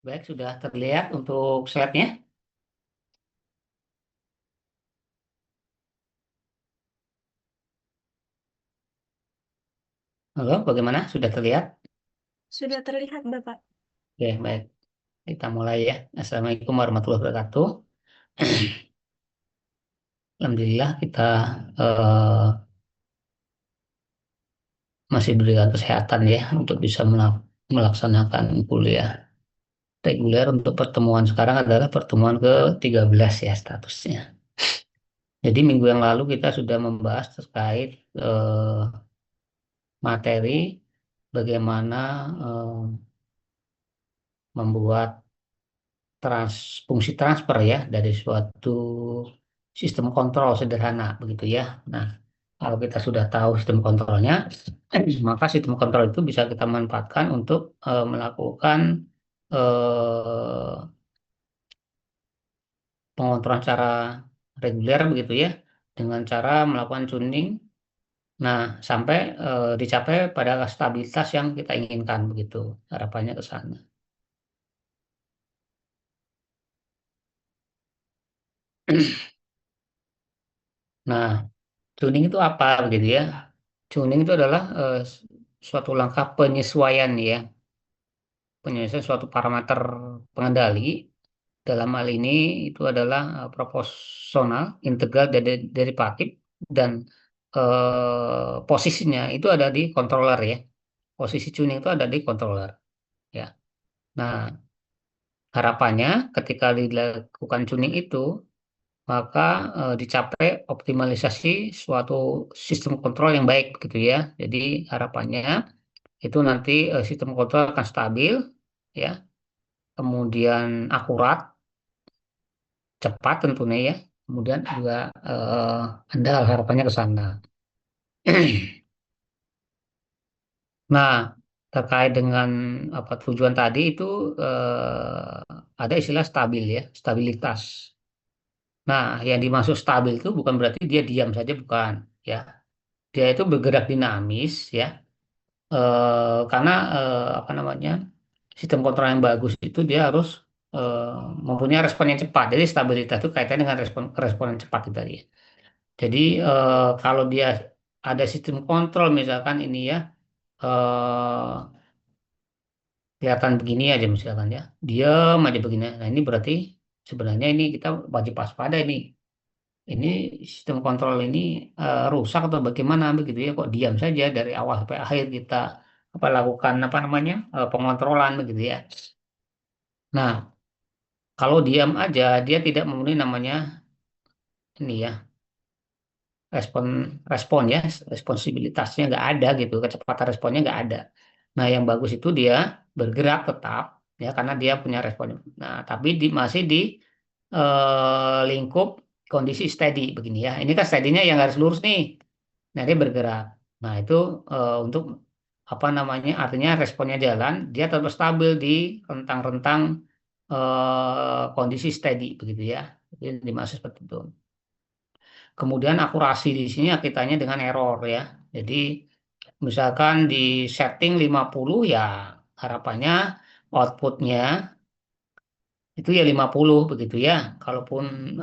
Baik, sudah terlihat untuk slide-nya. Halo, bagaimana? Sudah terlihat? Sudah terlihat, Bapak. Oke, baik. Kita mulai ya. Assalamualaikum warahmatullahi wabarakatuh. Alhamdulillah kita eh, masih diberikan kesehatan ya untuk bisa melaksanakan kuliah reguler. Untuk pertemuan sekarang adalah pertemuan ke-13 ya statusnya. Jadi minggu yang lalu kita sudah membahas terkait materi bagaimana eh, membuat fungsi transfer ya dari suatu sistem kontrol sederhana begitu ya. Nah, kalau kita sudah tahu sistem kontrolnya, maka sistem kontrol itu bisa kita manfaatkan untuk melakukan eh, pengontrolan secara reguler begitu ya, dengan cara melakukan tuning. Nah, sampai dicapai pada stabilitas yang kita inginkan begitu. Harapannya ke sana. Nah, tuning itu apa begitu ya? Tuning itu adalah suatu langkah penyesuaian ya, penyesuaian suatu parameter pengendali. Dalam hal ini itu adalah proporsional, integral, derivatif, dan posisinya itu ada di controller ya. Posisi tuning itu ada di controller ya. Nah, harapannya ketika dilakukan tuning itu maka dicapai optimalisasi suatu sistem kontrol yang baik gitu ya. Jadi harapannya itu nanti sistem kontrol akan stabil ya, kemudian akurat, cepat tentunya ya, kemudian juga andal harapannya ke sana. Nah, terkait dengan apa tujuan tadi itu ada istilah stabil ya, stabilitas. Nah, yang dimaksud stabil itu bukan berarti dia diam saja, bukan ya. Dia itu bergerak dinamis ya, karena apa namanya, sistem kontrol yang bagus itu dia harus eh, mempunyai respon yang cepat. Jadi stabilitas itu kaitannya dengan respon yang cepat itu tadi ya. Jadi kalau dia ada sistem kontrol misalkan ini ya, eh, kelihatan begini aja misalkan ya, diam aja begini. Nah ini berarti sebenarnya ini kita wajib waspada ini. Ini sistem kontrol ini rusak atau bagaimana begitu ya? Kok diam saja dari awal sampai akhir kita apa lakukan apa namanya pengontrolan begitu ya. Nah, kalau diam aja, dia tidak memenuhi namanya ini ya, respon respon ya, responsibilitasnya nggak ada gitu, kecepatan responnya nggak ada. Nah, yang bagus itu dia bergerak tetap ya, karena dia punya respon. Nah, tapi masih di lingkup kondisi steady begini ya. Ini kan steady-nya yang garis lurus nih. Nah, dia bergerak. Nah, itu untuk apa namanya? Artinya responnya jalan, dia tetap stabil di rentang-rentang kondisi steady begitu ya. Jadi dimaksud seperti itu. Kemudian akurasi di sini kaitannya dengan error ya. Jadi misalkan di setting 50 ya harapannya outputnya itu ya 50 begitu ya. Kalaupun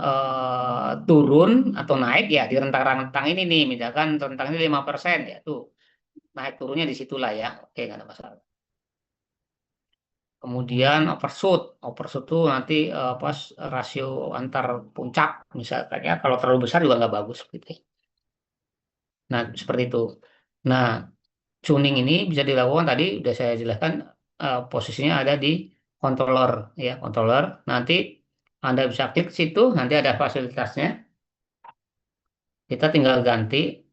turun atau naik ya di rentang-rentang ini nih, misalkan rentangnya 5% ya tuh naik turunnya di situlah ya. Oke, nggak ada masalah. Kemudian overshoot, overshoot tuh nanti pas rasio antar puncak misalkan ya, kalau terlalu besar juga nggak bagus gitu ya. Nah, seperti itu. Nah, tuning ini bisa dilakukan tadi udah saya jelaskan posisinya ada di controller ya, controller. Nanti Anda bisa klik ke situ, nanti ada fasilitasnya. Kita tinggal ganti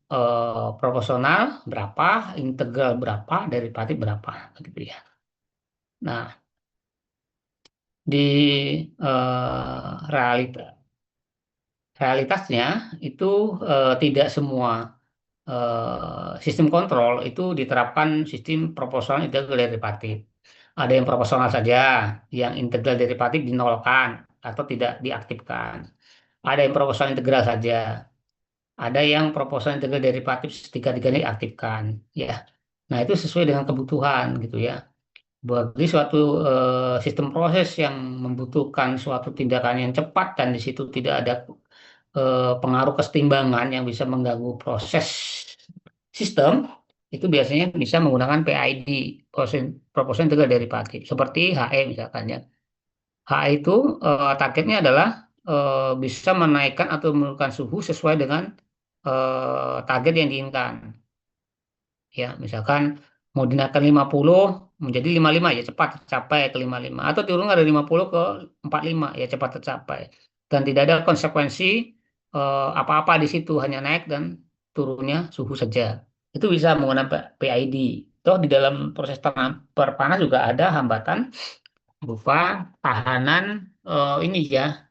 proporsional berapa, integral berapa, derivatif berapa gitu ya. Nah, di realitasnya itu tidak semua sistem kontrol itu diterapkan sistem proporsional integral derivatif. Ada yang proporsional saja, yang integral derivatif dinolkan atau tidak diaktifkan. Ada yang proporsional integral saja, ada yang proporsional integral derivatif tiga-tiganya diaktifkan. Ya, nah itu sesuai dengan kebutuhan gitu ya. Bagi suatu sistem proses yang membutuhkan suatu tindakan yang cepat dan di situ tidak ada pengaruh kesetimbangan yang bisa mengganggu proses sistem, itu biasanya bisa menggunakan PID, Proportional Integral Derivative, seperti HE misalkan ya. HE itu targetnya adalah bisa menaikkan atau menurunkan suhu sesuai dengan target yang diinginkan. Ya, misalkan mau dinaikkan 50 menjadi 55 ya cepat tercapai ke 55 atau turun dari 50 ke 45 ya cepat tercapai. Dan tidak ada konsekuensi apa-apa di situ, hanya naik dan turunnya suhu saja. Itu bisa menggunakan PID. Toh di dalam proses berpanas juga ada hambatan berupa tahanan ini ya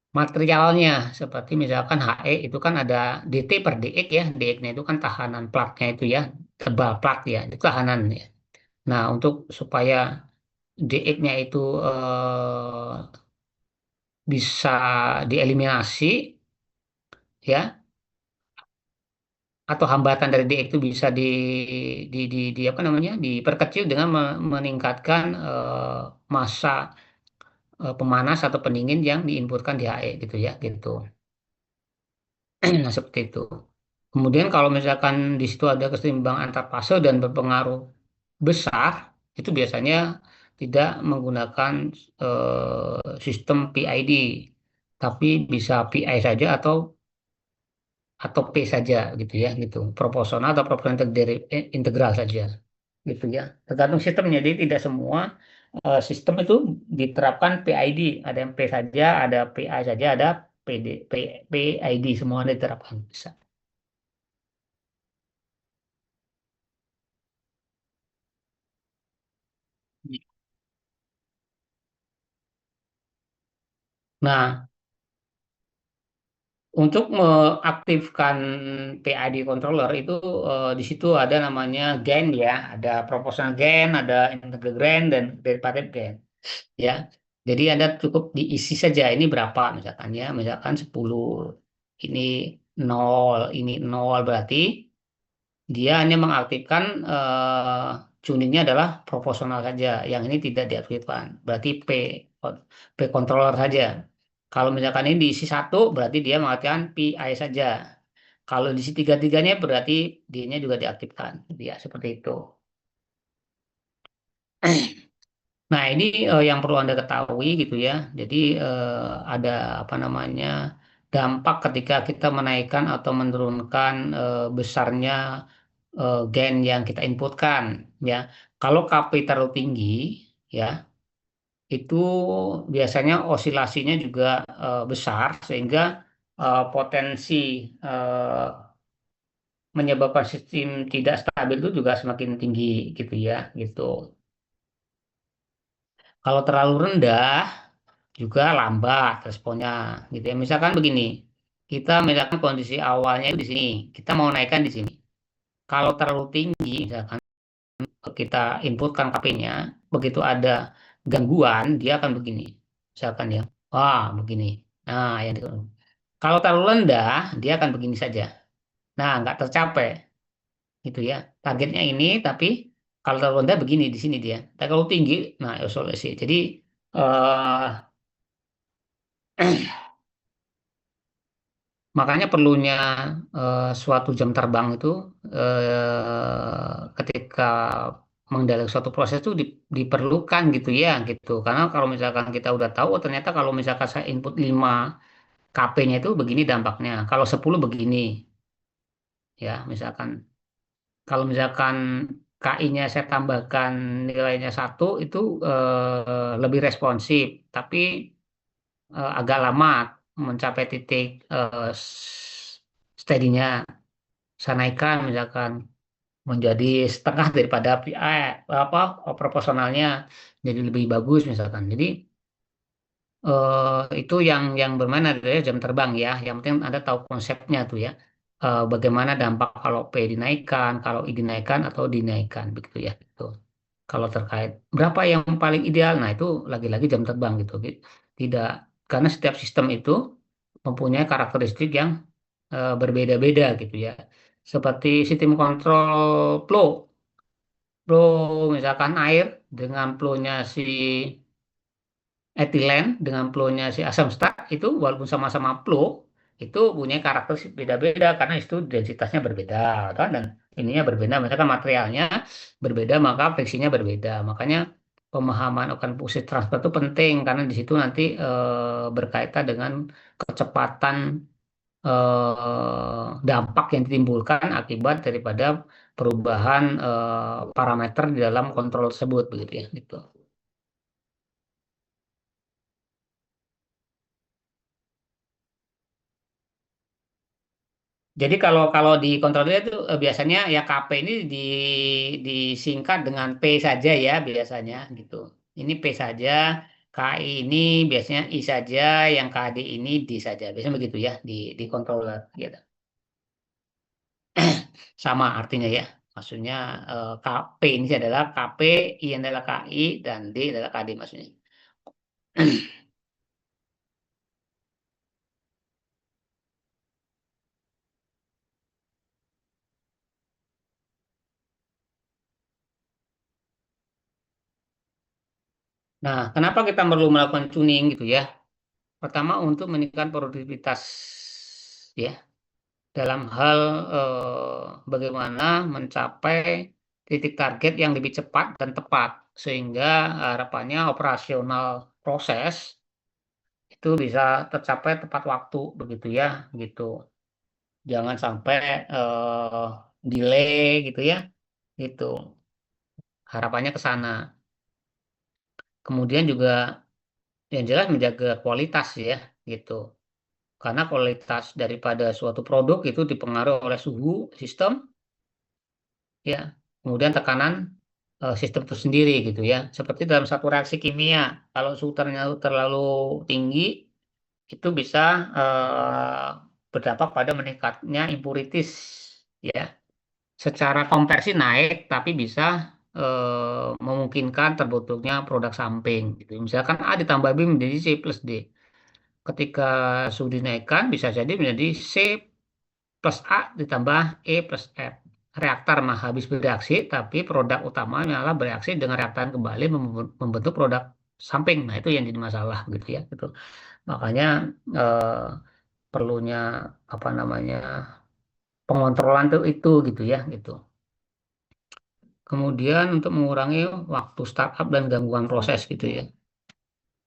materialnya, seperti misalkan HE itu kan ada DT per dx ya, dx-nya itu kan tahanan platnya itu ya, tebal plat ya, itu tahanan ya. Nah, untuk supaya dx-nya itu bisa dieliminasi ya, atau hambatan dari dx itu bisa di apa namanya diperkecil dengan meningkatkan massa pemanas atau pendingin yang diinputkan di HE gitu ya, gitu. Nah, seperti itu. Kemudian kalau misalkan di situ ada keseimbangan antar fase dan berpengaruh besar, itu biasanya tidak menggunakan sistem PID, tapi bisa PI saja atau P saja gitu ya, gitu. Proporsional atau proporsional integral saja, gitu ya. Tergantung sistemnya. Jadi tidak semua sistem itu diterapkan PID. Ada yang P saja, ada PI saja, ada PID, semua diterapkan bisa. Nah, untuk mengaktifkan PID controller itu di situ ada namanya gain ya, ada proportional gain, ada integer gain dan derivative gain ya. Jadi Anda cukup diisi saja ini berapa misalkan ya, misalkan 10 ini 0 ini 0 berarti dia hanya mengaktifkan tuningnya adalah proporsional saja. Yang ini tidak diaktifkan. Berarti P controller saja. Kalau misalkan ini diisi satu, berarti dia mengaktifkan PI saja. Kalau diisi tiga-tiganya, berarti dia juga diaktifkan. Ya, seperti itu. Nah, ini yang perlu Anda ketahui gitu ya. Jadi ada apa namanya dampak ketika kita menaikkan atau menurunkan besarnya gen yang kita inputkan ya. Kalau KP terlalu tinggi ya, itu biasanya osilasinya juga besar sehingga potensi eh, menyebabkan sistem tidak stabil itu juga semakin tinggi gitu ya, gitu. Kalau terlalu rendah juga lambat responnya gitu ya. Misalkan begini, kita misalkan kondisi awalnya itu di sini, kita mau naikkan di sini. Kalau terlalu tinggi, misalkan kita inputkan KP-nya, begitu ada gangguan, dia akan begini. Misalkan ya, wah begini. Nah, yang itu. Kalau terlalu rendah, dia akan begini saja. Nah, nggak tercapai, gitu ya. Targetnya ini, tapi kalau terlalu rendah begini di sini dia. Tapi kalau tinggi, nah isolasi. Jadi eh, makanya perlunya suatu jam terbang itu ketika mengendalikan suatu proses itu diperlukan gitu ya gitu. Karena kalau misalkan kita udah tahu oh, ternyata kalau misalkan saya input 5 KP-nya itu begini dampaknya. Kalau 10 begini ya misalkan. Kalau misalkan KI-nya saya tambahkan nilainya satu itu lebih responsif, tapi agak lama mencapai titik steady-nya. Saya naikkan misalkan menjadi setengah daripada PI apa proporsionalnya jadi lebih bagus misalkan. Jadi itu yang bermain adalah jam terbang ya. Yang penting Anda tahu konsepnya tuh ya. Bagaimana dampak kalau P dinaikkan, kalau I dinaikkan atau dinaikkan begitu ya. Gitu. Kalau terkait berapa yang paling ideal, nah itu lagi-lagi jam terbang gitu. Tidak karena setiap sistem itu mempunyai karakteristik yang berbeda-beda gitu ya. Seperti sistem kontrol flow. flow misalkan air dengan flownya si etilen dengan flownya si asam stat itu walaupun sama-sama flow itu punya karakteristik beda-beda karena itu densitasnya berbeda kan? Dan ininya berbeda misalkan materialnya berbeda maka friksinya berbeda makanya pemahaman akan fungsi transfer itu penting karena di situ nanti berkaitan dengan kecepatan dampak yang ditimbulkan akibat daripada perubahan parameter di dalam kontrol tersebut begitu ya gitu. Jadi kalau kalau di controller itu biasanya ya KP ini disingkat dengan P saja ya biasanya gitu. Ini P saja, KI ini biasanya I saja, yang KD ini D saja. Biasanya begitu ya di controller gitu. Sama artinya ya. Maksudnya KP ini adalah KP, I adalah KI, dan D adalah KD maksudnya. Nah, kenapa kita perlu melakukan tuning gitu ya? Pertama untuk meningkatkan produktivitas ya dalam hal bagaimana mencapai titik target yang lebih cepat dan tepat sehingga harapannya operasional proses itu bisa tercapai tepat waktu begitu ya gitu. Jangan sampai delay gitu ya gitu. Harapannya ke sana. Kemudian juga yang jelas menjaga kualitas ya gitu. Karena kualitas daripada suatu produk itu dipengaruhi oleh suhu sistem ya kemudian tekanan sistem itu sendiri gitu ya seperti dalam satu reaksi kimia kalau suhu terlalu tinggi itu bisa berdampak pada meningkatnya impurities ya secara konversi naik tapi bisa memungkinkan terbentuknya produk samping gitu misalkan A ditambah B menjadi C plus D ketika suhu dinaikkan bisa jadi menjadi C plus A ditambah E plus F. Reaktor mah habis bereaksi, tapi produk utama malah bereaksi dengan reaktan kembali membentuk produk samping. Nah, itu yang jadi masalah gitu ya. Gitu. Makanya eh, perlunya apa namanya pengontrolan tuh itu gitu ya gitu. Kemudian untuk mengurangi waktu startup dan gangguan proses gitu ya.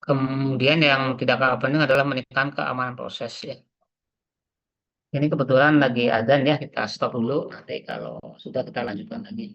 Kemudian yang tidak kalah penting adalah meningkatkan keamanan proses ya. Ini kebetulan lagi adzan ya, kita stop dulu. Nanti kalau sudah kita lanjutkan lagi.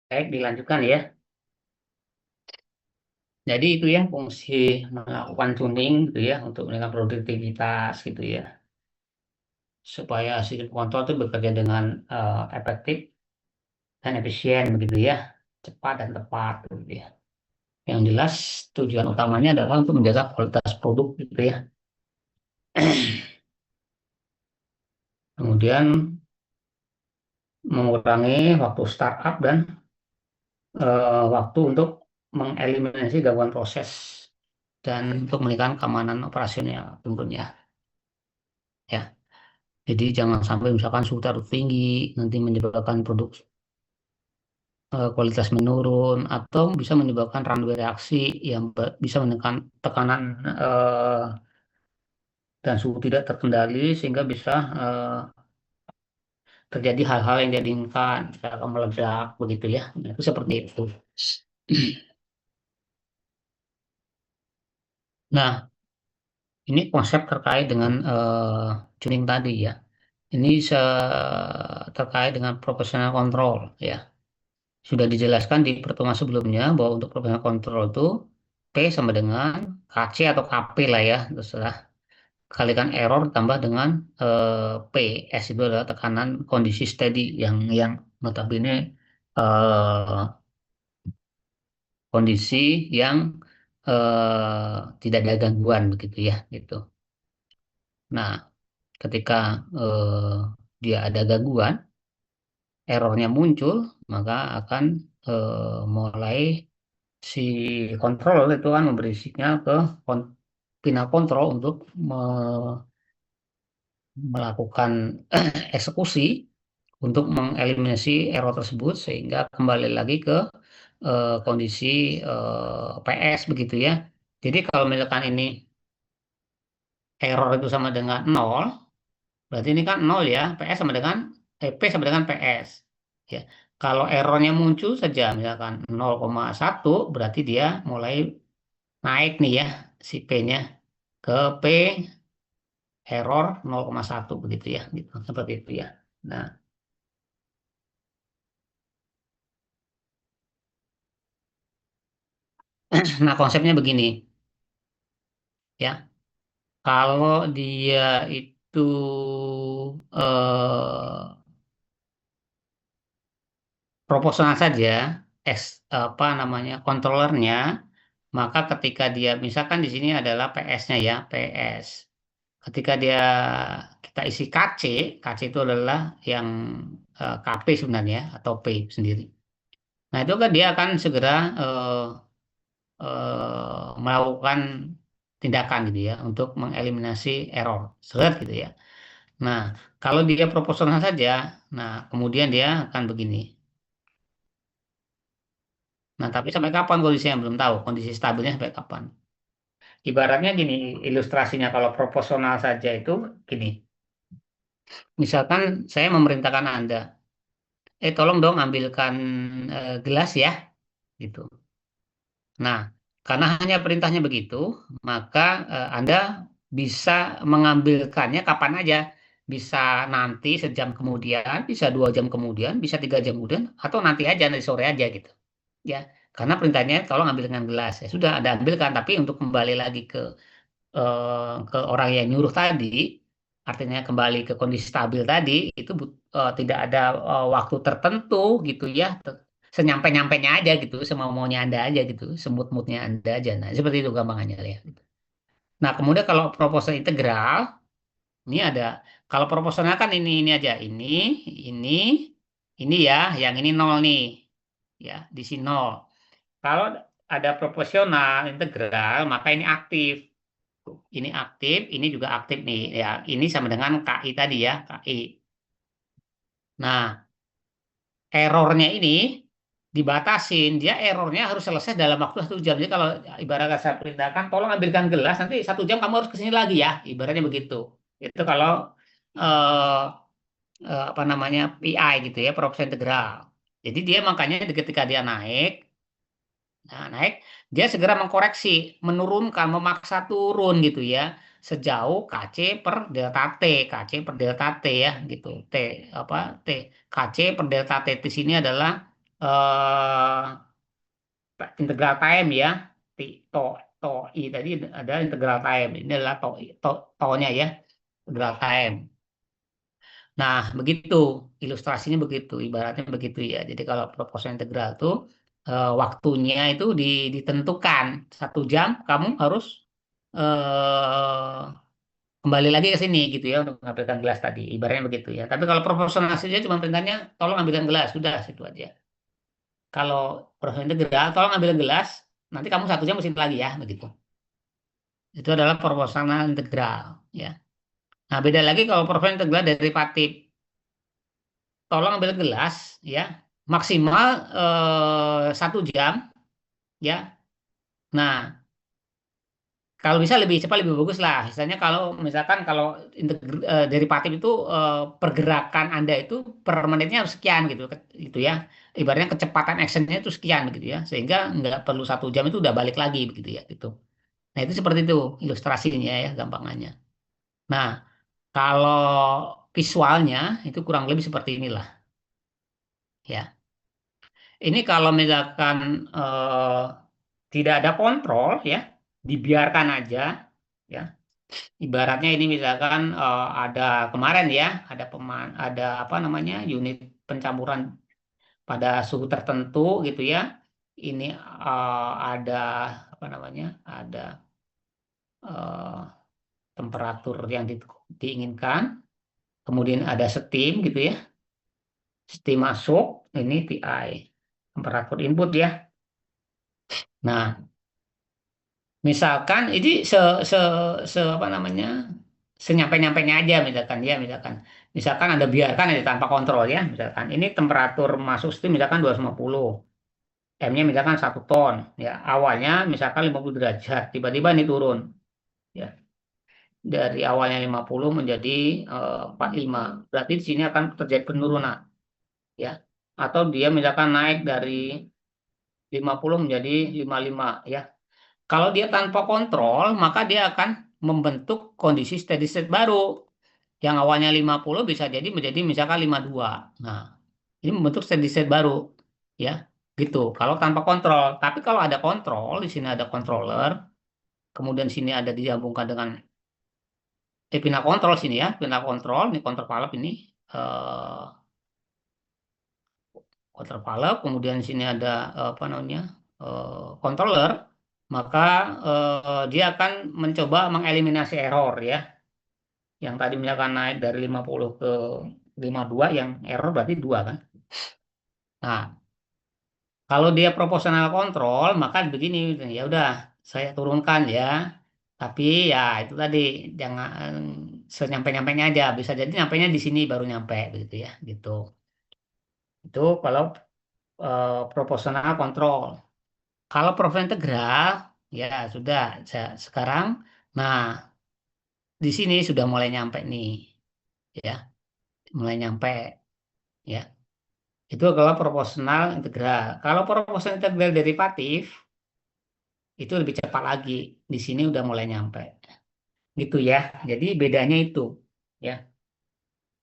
Baik, dilanjutkan ya. Jadi itu ya fungsi melakukan tuning gitu ya untuk meningkatkan produktivitas gitu ya. Supaya sistem kontrol itu bekerja dengan efektif dan efisien begitu ya. Cepat dan tepat gitu ya. Yang jelas tujuan utamanya adalah untuk menjaga kualitas produk gitu ya. Kemudian mengurangi waktu startup dan waktu untuk mengeliminasi gangguan proses dan untuk meningkatkan keamanan operasional tentunya ya. Jadi jangan sampai misalkan suhu terlalu tinggi nanti menyebabkan produk kualitas menurun atau bisa menyebabkan runway reaksi yang bisa menekan tekanan eh, dan suhu tidak terkendali sehingga bisa terjadi hal-hal yang tidak diinginkan, misalkan meledak begitu ya. Nah, itu seperti itu. Nah, ini konsep terkait dengan tuning tadi ya. Ini terkait dengan professional control ya. Sudah dijelaskan di pertemuan sebelumnya bahwa untuk professional control itu P sama dengan KC atau KP lah ya, terserah. Kalikan error tambah dengan P. S itu adalah tekanan kondisi steady yang notabene eh, kondisi yang tidak ada gangguan begitu ya gitu. Nah, ketika eh, dia ada gangguan, errornya muncul, maka akan mulai si kontrol itu kan memberi sinyal ke final kontrol untuk melakukan eksekusi untuk mengeliminasi error tersebut sehingga kembali lagi ke kondisi PS begitu ya. Jadi kalau misalkan ini error itu sama dengan nol, berarti ini kan nol ya, PS sama dengan P sama dengan PS. Ya. Kalau errornya muncul saja misalkan 0,1 berarti dia mulai naik nih ya si P-nya ke P error 0,1 begitu ya, gitu. Seperti itu ya. Nah, nah konsepnya begini ya. Kalau dia itu proporsional saja, apa namanya kontrolernya, maka ketika dia misalkan di sini adalah PS-nya ya, PS. Ketika dia kita isi KC, KC itu adalah yang KP sebenarnya atau P sendiri. Nah itu kan dia akan segera melakukan tindakan gitu ya untuk mengeliminasi error, seret gitu ya. Nah kalau dia proporsional saja, nah kemudian dia akan begini. Nah tapi sampai kapan kondisinya belum tahu, kondisi stabilnya sampai kapan. Ibaratnya gini, ilustrasinya kalau proporsional saja itu gini. Misalkan saya memerintahkan Anda, tolong dong ambilkan gelas ya, gitu. Nah, karena hanya perintahnya begitu, maka Anda bisa mengambilkannya kapan aja. Bisa nanti sejam kemudian, bisa 2 jam kemudian, bisa 3 jam kemudian, atau nanti aja, nanti sore aja gitu. Ya, karena perintahnya tolong ambilkan gelas. Ya sudah, ada ambilkan, tapi untuk kembali lagi ke orang yang nyuruh tadi, artinya kembali ke kondisi stabil tadi, itu tidak ada waktu tertentu gitu ya, senyampe-nyampenya aja gitu, semau-maunya Anda aja gitu, semut-mutnya Anda aja. Nah, seperti itu gampangannya ya. Nah, kemudian kalau proposal integral, ini ada, kalau proporsional kan ini aja, ini, ini ya, yang ini nol nih, ya, di sini nol. Kalau ada proporsional integral, maka ini aktif. Ini aktif, ini juga aktif nih. Ya, ini sama dengan KI tadi ya, KI. Nah, errornya ini dibatasin. Dia errornya harus selesai dalam waktu 1 jam. Jadi kalau ibarat saya perintahkan, tolong ambilkan gelas, nanti 1 jam kamu harus kesini lagi ya. Ibaratnya begitu. Itu kalau eh, apa namanya PI gitu ya, proporsi integral. Jadi dia makanya ketika dia naik, nah, naik, dia segera mengkoreksi, menurunkan, memaksa turun gitu ya, sejauh KC per delta T, KC per delta T ya gitu, T apa T, KC per delta T di sini adalah eh integral time ya. T, to, to, i tadi ada integral time. Ini adalah to-nya ya, integral time. Nah, begitu ilustrasinya begitu, ibaratnya begitu ya. Jadi kalau proporsional integral itu waktunya itu ditentukan 1 jam, kamu harus eh, kembali lagi ke sini gitu ya untuk mengambilkan gelas tadi. Ibaratnya begitu ya. Tapi kalau proporsional saja cuma perintahnya tolong ambilkan gelas, sudah situ aja. Kalau proporsional integral, tolong ambilkan gelas, nanti kamu 1 jam mesin lagi ya, begitu. Itu adalah proporsional integral ya. Nah, beda lagi kalau proporsional integral derivatif. Tolong ambil gelas ya, maksimal 1 jam ya. Nah, kalau bisa lebih cepat lebih bagus lah. Misalnya kalau misalkan kalau derivatif itu pergerakan Anda itu per menitnya harus sekian gitu, gitu ya. Ibaratnya kecepatan actionnya itu sekian begitu ya, sehingga nggak perlu 1 jam itu udah balik lagi begitu ya gitu. Nah itu seperti itu ilustrasinya ya gampangannya. Nah kalau visualnya itu kurang lebih seperti inilah ya. Ini kalau misalkan tidak ada kontrol ya, dibiarkan aja ya. Ibaratnya ini misalkan ada kemarin ya, ada apa namanya unit pencampuran pada suhu tertentu gitu ya. Ini ada apa namanya, ada eh, temperatur yang diinginkan, kemudian ada steam gitu ya, steam masuk, ini TI, temperatur input ya. Nah, misalkan ini se apa namanya senyampe-nyampenya aja misalkan ya misalkan Anda biarkan aja tanpa kontrol ya misalkan ini temperatur masuk steam misalkan 250 M-nya misalkan 1 ton ya awalnya misalkan 50 derajat tiba-tiba ini turun ya dari awalnya 50 menjadi 45 berarti di sini akan terjadi penurunan ya atau dia misalkan naik dari 50 menjadi 55 ya. Kalau dia tanpa kontrol, maka dia akan membentuk kondisi steady state baru. Yang awalnya 50 bisa jadi menjadi misalkan 52. Nah, ini membentuk steady state baru. Ya, gitu. Kalau tanpa kontrol. Tapi kalau ada kontrol, di sini ada controller, kemudian sini ada disambungkan dengan pinna kontrol sini ya, pinna kontrol, ini kontrol valve ini. eh Kontrol valve, kemudian di sini ada apa namanya? Controller, maka dia akan mencoba mengeliminasi error ya. Yang tadi misalkan naik dari 50 ke 52, yang error berarti 2 kan. Nah, kalau dia proporsional kontrol, maka begini, ya udah saya turunkan ya. Tapi ya itu tadi jangan senyampe-nyampenya aja. Bisa jadi nyampenya di sini baru nyampe begitu ya, gitu. Itu kalau proporsional kontrol. Kalau proporsional integral, ya sudah. Sekarang, nah di sini sudah mulai nyampe nih, ya, mulai nyampe, ya. Itu kalau proporsional integral. Kalau proporsional integral derivatif, itu lebih cepat lagi. Di sini udah mulai nyampe. Gitu ya. Jadi bedanya itu. Ya.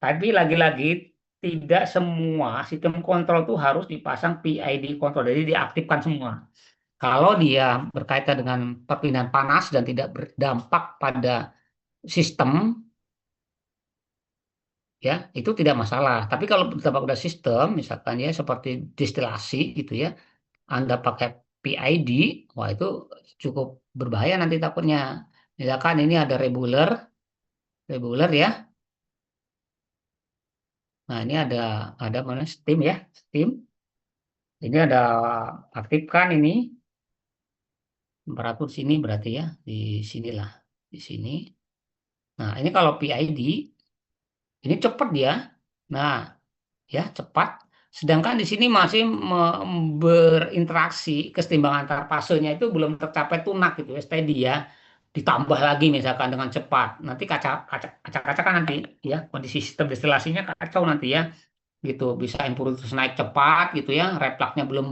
Tapi lagi-lagi tidak semua sistem kontrol itu harus dipasang PID kontrol. Jadi diaktifkan semua. Kalau dia berkaitan dengan perpindahan panas dan tidak berdampak pada sistem, ya itu tidak masalah. Tapi kalau berdampak pada sistem, misalkan ya seperti distilasi gitu ya, Anda pakai PID, wah itu cukup berbahaya nanti takutnya. Misalkan ini ada regular, regular ya. Nah ini ada mana steam ya, steam. Ini ada aktifkan ini temperatur sini berarti ya di sinilah di sini. Nah ini kalau PID ini cepat dia. Nah ya cepat. Sedangkan di sini masih berinteraksi kesetimbangan antar fasenya itu belum tercapai tunak gitu ya, steady ya. Ditambah lagi misalkan dengan cepat, nanti kaca kan nanti ya kondisi sistem destilasinya kacau nanti ya gitu. Bisa impuritas naik cepat gitu ya, refluxnya belum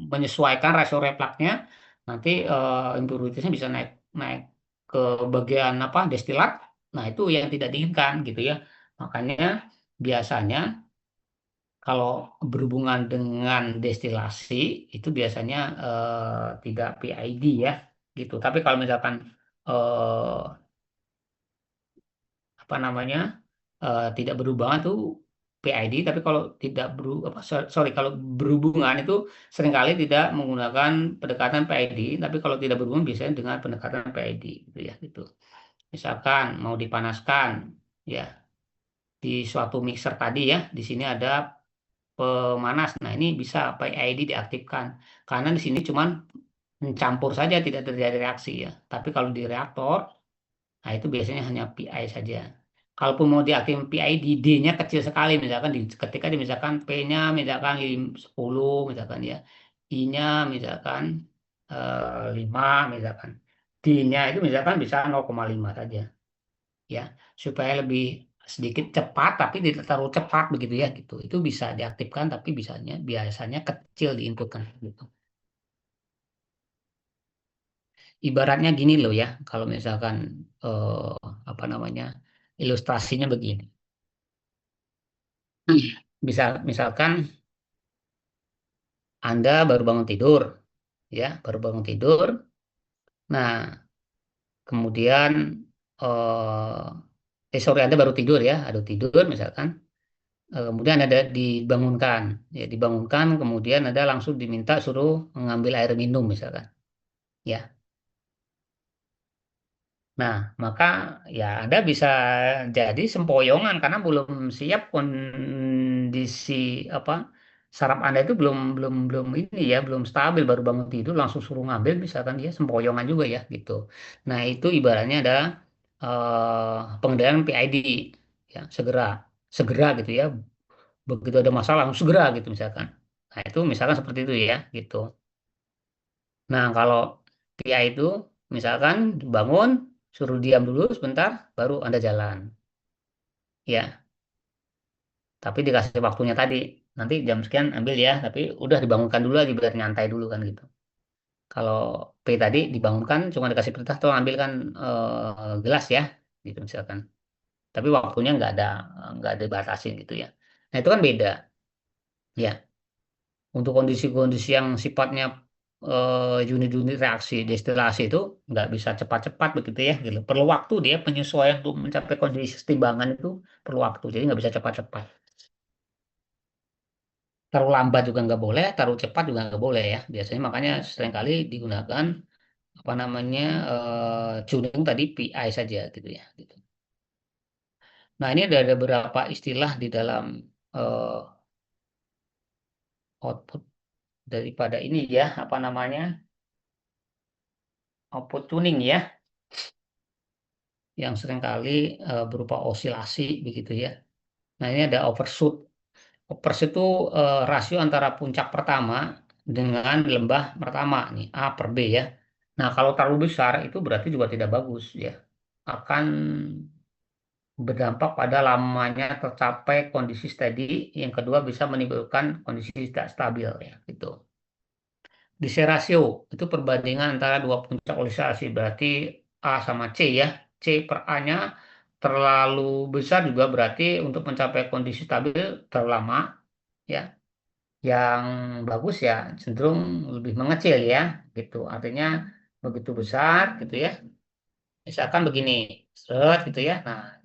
menyesuaikan rasio refluxnya, nanti impuritasnya bisa naik naik ke bagian apa destilat. Nah itu yang tidak diinginkan gitu ya. Makanya biasanya Kalau berhubungan dengan destilasi itu biasanya tidak PID ya gitu. Tapi kalau misalkan apa namanya tidak berhubungan tuh PID. Tapi kalau tidak apa, sorry, kalau berhubungan itu seringkali tidak menggunakan pendekatan PID. Tapi kalau tidak berhubungan biasanya dengan pendekatan PID gitu ya gitu. Misalkan mau dipanaskan ya di suatu mixer tadi ya, di sini ada pemanas. Nah, ini bisa PID diaktifkan karena di sini cuman mencampur saja, tidak terjadi reaksi ya. Tapi kalau di reaktor, nah itu biasanya hanya PI saja. Kalaupun mau diaktifkan PID, D-nya kecil sekali, misalkan ketika misalkan P-nya misalkan 10 misalkan ya, I-nya misalkan 5 misalkan, D-nya itu misalkan bisa 0,5 saja ya, supaya lebih sedikit cepat tapi tidak terlalu cepat begitu ya gitu. Itu bisa diaktifkan tapi biasanya kecil diinputkan gitu. Ibaratnya gini loh ya, kalau misalkan apa namanya, ilustrasinya begini. Misalkan Anda baru bangun tidur, ya, baru bangun tidur. Nah, kemudian sorry, Anda baru tidur ya, ada tidur misalkan. Kemudian ada dibangunkan, ya dibangunkan, kemudian ada langsung diminta suruh mengambil air minum misalkan, ya. Nah, maka ya Anda bisa jadi sempoyongan karena belum siap kondisi apa, saraf Anda itu belum belum belum ini ya, belum stabil, baru bangun tidur langsung suruh ngambil misalkan, dia sempoyongan juga ya gitu. Nah, itu ibaratnya ada pengendalian PID ya, segera segera gitu ya. Begitu ada masalah langsung segera gitu misalkan. Nah, itu misalkan seperti itu ya gitu. Nah, kalau PI itu misalkan bangun, suruh diam dulu sebentar, baru Anda jalan. Ya, tapi dikasih waktunya tadi. Nanti jam sekian ambil ya, tapi udah dibangunkan dulu aja biar nyantai dulu kan gitu. Kalau P tadi dibangunkan cuma dikasih perintah tolong ambilkan gelas ya, gitu misalkan. Tapi waktunya nggak ada batasin gitu ya. Nah, itu kan beda. Ya, untuk kondisi-kondisi yang sifatnya unit-unit reaksi destilasi itu nggak bisa cepat-cepat begitu ya gitu. Perlu waktu, dia penyesuaian untuk mencapai kondisi kesetimbangan itu perlu waktu. Jadi nggak bisa cepat-cepat. Terlalu lambat juga nggak boleh, terlalu cepat juga nggak boleh ya. Biasanya makanya seringkali digunakan apa namanya tuning tadi PI saja gitu ya. Gitu. Nah, ini ada beberapa istilah di dalam eh, output daripada ini ya, apa namanya, output tuning ya, yang seringkali berupa osilasi begitu ya. Nah, ini ada overshoot. Overshoot itu rasio antara puncak pertama dengan lembah pertama nih, A per B ya. Nah, kalau terlalu besar itu berarti juga tidak bagus ya. Akan berdampak pada lamanya tercapai kondisi steady. Yang kedua bisa menimbulkan kondisi tidak stabil ya gitu. Dise rasio itu perbandingan antara dua puncak oscillasi, berarti A sama C ya. C per A-nya terlalu besar juga berarti untuk mencapai kondisi stabil terlalu lama ya. Yang bagus ya cenderung lebih mengecil ya gitu. Artinya begitu besar gitu ya. Misalkan begini, set gitu ya. Nah,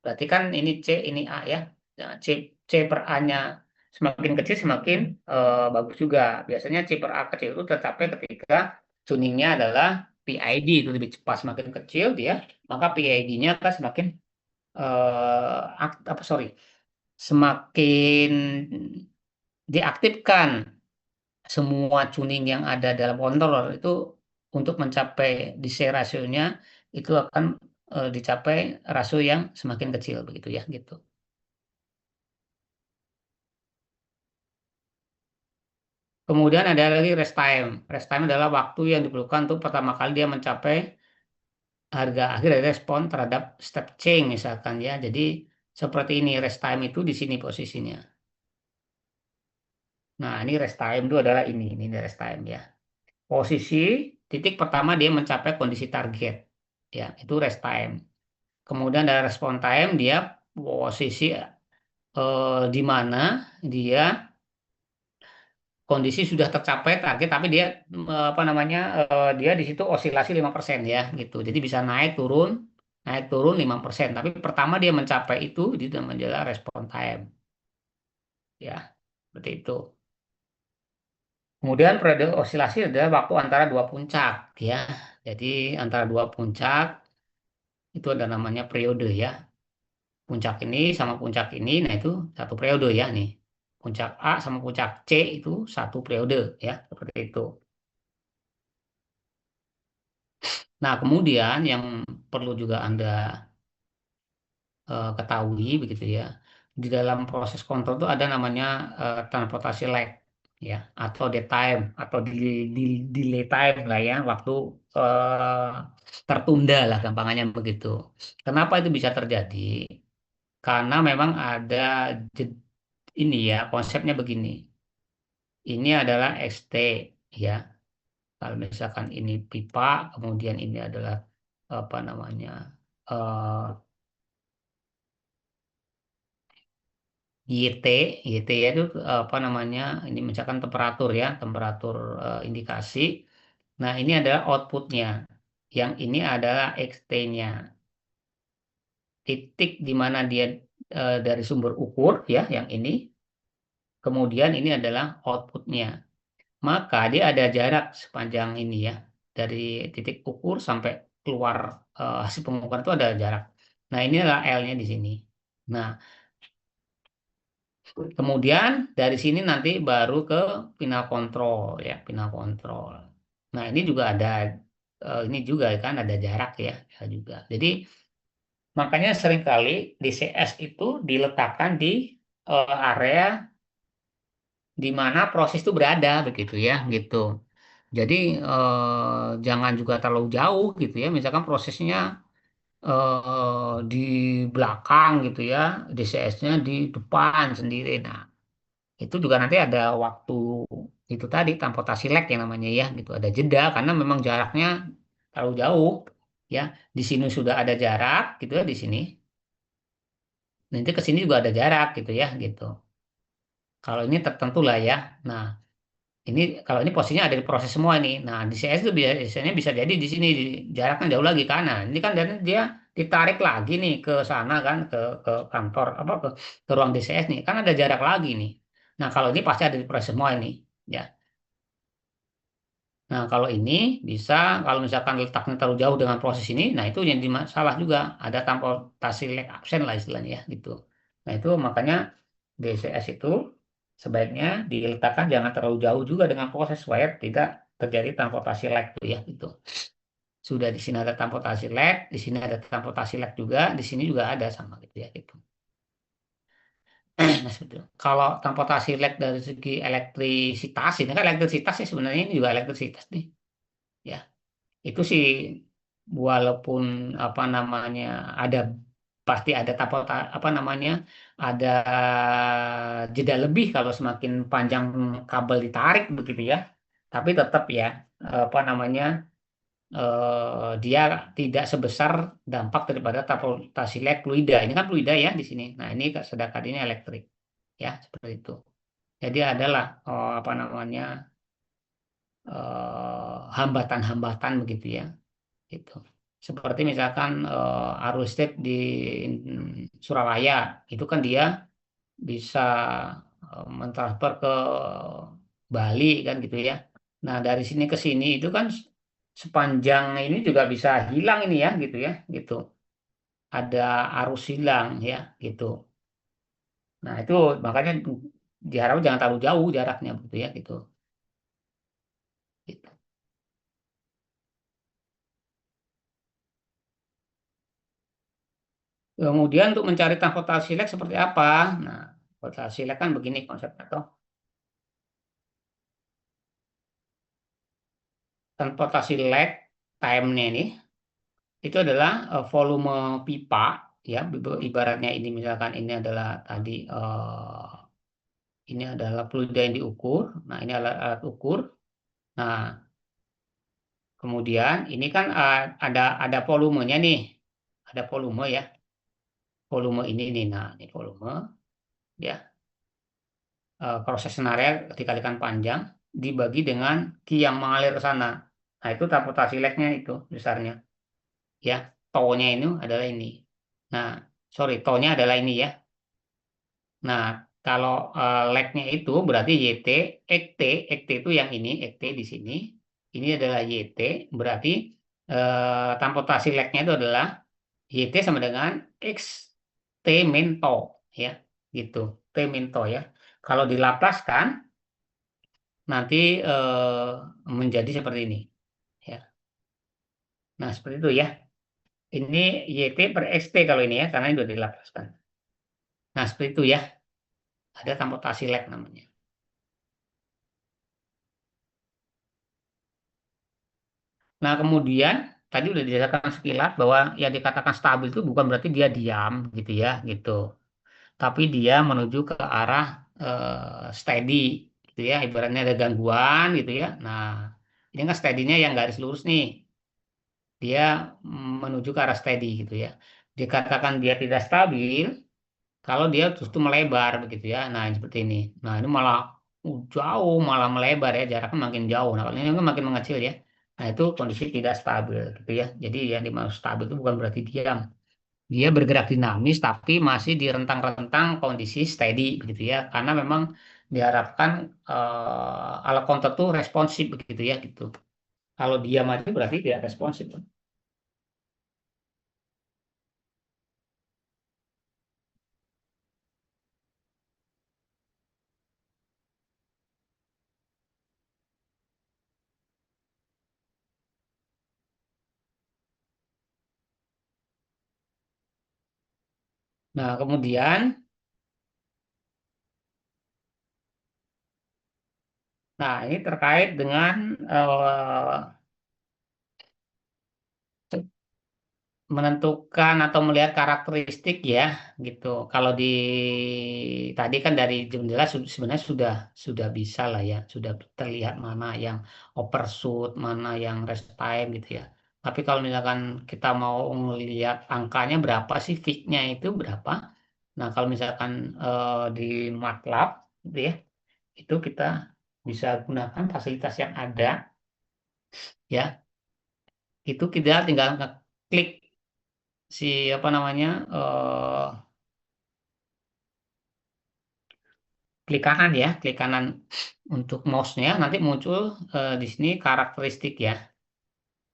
berarti kan ini C, ini A ya. Nah, C per A-nya semakin kecil semakin bagus juga. Biasanya C per A kecil itu tercapai ketika tuningnya adalah PID itu lebih cepat. Semakin kecil dia, maka PID-nya kan semakin apa sorry, semakin diaktifkan semua tuning yang ada dalam controller itu untuk mencapai DC rasionya itu akan dicapai rasio yang semakin kecil begitu ya gitu. Kemudian ada lagi rest time. Rest time adalah waktu yang diperlukan untuk pertama kali dia mencapai harga akhir dari respon terhadap step change misalkan ya. Jadi seperti ini rest time itu di sini posisinya. Nah, ini rest time itu adalah ini rest time ya. Posisi titik pertama dia mencapai kondisi target. Ya, itu rest time. Kemudian ada respon time, dia posisi di mana dia kondisi sudah tercapai target, tapi dia apa namanya dia di situ osilasi 5% ya gitu. Jadi bisa naik turun 5%. Tapi pertama dia mencapai itu namanya adalah respon time ya seperti itu. Kemudian periode osilasi adalah waktu antara dua puncak ya. Jadi antara dua puncak itu ada namanya periode ya. Puncak ini sama puncak ini, nah itu satu periode ya nih. Puncak A sama puncak C itu satu periode ya, seperti itu. Nah, kemudian yang perlu juga Anda ketahui begitu ya, di dalam proses kontrol itu ada namanya transportasi lag ya, atau dead time atau di, delay time lah ya, waktu eh, tertunda lah gampangannya begitu. Kenapa itu bisa terjadi? Karena memang ada jed- ini ya konsepnya begini. Ini adalah XT ya. Kalau misalkan ini pipa, kemudian ini adalah apa namanya eh, YT, YT ya itu apa namanya? Ini misalkan temperatur ya, temperatur indikasi. Nah ini adalah outputnya. Yang ini adalah XT-nya, titik di mana dia dari sumber ukur ya, yang ini. Kemudian ini adalah outputnya. Maka dia ada jarak sepanjang ini ya, dari titik ukur sampai keluar hasil pengukuran itu ada jarak. Nah, ini adalah L-nya di sini. Nah, kemudian dari sini nanti baru ke final control ya, final control. Nah, ini juga ada ini juga kan ada jarak ya, ya juga. Jadi makanya seringkali DCS itu diletakkan di area di mana proses itu berada begitu ya, gitu. Jadi jangan juga terlalu jauh gitu ya. Misalkan prosesnya di belakang gitu ya, DCS-nya di depan sendiri. Nah, itu juga nanti ada waktu itu tadi transportasi lag yang namanya ya, gitu. Ada jeda karena memang jaraknya terlalu jauh ya. Di sini sudah ada jarak gitu ya di sini. Nanti ke sini juga ada jarak gitu ya, gitu. Kalau ini tertentu lah ya. Nah, ini kalau ini posisinya ada di proses semua ini. Nah, di CS itu biasanya bisa jadi di sini jaraknya jauh lagi ke kanan. Ini kan dan dia ditarik lagi nih ke sana kan ke kantor apa ke ruang DCS nih. Kan ada jarak lagi nih. Nah, kalau ini pasti ada di proses semua ini ya. Nah, kalau ini bisa kalau misalkan letaknya terlalu jauh dengan proses ini, nah itu yang masalah juga ada transportasi lag absen lah istilahnya ya gitu. Nah, itu makanya DCS itu sebaiknya diletakkan jangan terlalu jauh juga dengan proses supaya tidak terjadi transportasi lag tuh ya gitu. Sudah di sini ada transportasi lag, di sini ada transportasi lag juga, di sini juga ada sama gitu ya gitu. Nah, seperti itu. Kalau transportasi lag dari segi elektrisitas, ini kan elektrisitas ya sebenarnya ini juga elektrisitas nih. Ya, itu sih walaupun apa namanya ada pasti ada apa namanya ada jeda lebih kalau semakin panjang kabel ditarik begitu ya. Tapi tetap ya apa namanya dia tidak sebesar dampak daripada transportasi lag fluida. Ini kan fluida ya di sini. Nah, ini sedangkan ini elektrik ya seperti itu. Jadi adalah apa namanya hambatan-hambatan begitu ya. Gitu. Seperti misalkan arus listrik di Surabaya, itu kan dia bisa mentransfer ke Bali kan gitu ya. Nah dari sini ke sini itu kan sepanjang ini juga bisa hilang ini ya gitu ya gitu. Ada arus hilang ya gitu. Nah itu makanya diharapkan jangan terlalu jauh jaraknya gitu ya gitu. Gitu. Kemudian untuk mencari transportasi lag seperti apa? Nah, transportasi lag kan begini konsepnya toh. Transportasi lag time-nya ini itu adalah volume pipa ya ibaratnya ini misalkan ini adalah tadi ini adalah fluida yang diukur. Nah, ini alat, alat ukur. Nah, kemudian ini kan ada volumenya nih. Ada volume ya. Volume ini nih. Nah, ini volume. ya. Cross section area dikalikan panjang dibagi dengan Q yang mengalir ke sana. Nah, itu transportasi lag-nya itu besarnya. Ya, tau-nya ini adalah ini. Nah, sorry, tau-nya adalah ini ya. Nah, kalau lag-nya itu berarti YT, EKT, EKT itu yang ini, EKT di sini. Ini adalah YT, berarti transportasi lag-nya itu adalah YT sama dengan X T min tau, ya, gitu. T min tau ya. Kalau dilapaskan nanti menjadi seperti ini, ya. Nah, seperti itu ya. Ini YT per XT kalau ini ya, karena ini sudah dilapaskan. Nah, seperti itu ya. Ada transportasi lag namanya. Nah, kemudian tadi udah dijelaskan sekilas bahwa yang dikatakan stabil itu bukan berarti dia diam gitu ya, gitu. Tapi dia menuju ke arah steady gitu ya. Ibaratnya ada gangguan gitu ya. Nah, ini kan steady-nya yang garis lurus nih. Dia menuju ke arah steady gitu ya. Dikatakan dia tidak stabil kalau dia justru melebar begitu ya. Nah, seperti ini. Nah, ini malah jauh, malah melebar ya, jaraknya makin jauh. Nah, kalau ini kan makin mengecil ya. Nah, itu kondisi tidak stabil gitu ya. Jadi yang dimaksud stabil itu bukan berarti diam. Dia bergerak dinamis tapi masih di rentang-rentang kondisi steady begitu ya. Karena memang diharapkan alat counter itu responsif begitu ya gitu. Kalau diam aja berarti tidak responsif. Nah, kemudian, nah ini terkait dengan menentukan atau melihat karakteristik ya gitu. Kalau di tadi kan dari jendela sebenarnya sudah bisa lah ya, sudah terlihat mana yang overshoot, mana yang rest time gitu ya. Tapi kalau misalkan kita mau melihat angkanya berapa sih fix-nya itu berapa? Nah, kalau misalkan di MATLAB gitu ya, itu kita bisa gunakan fasilitas yang ada ya. Itu kita tinggal ngeklik si apa namanya klik kanan ya, klik kanan untuk mouse-nya nanti muncul di sini karakteristik ya,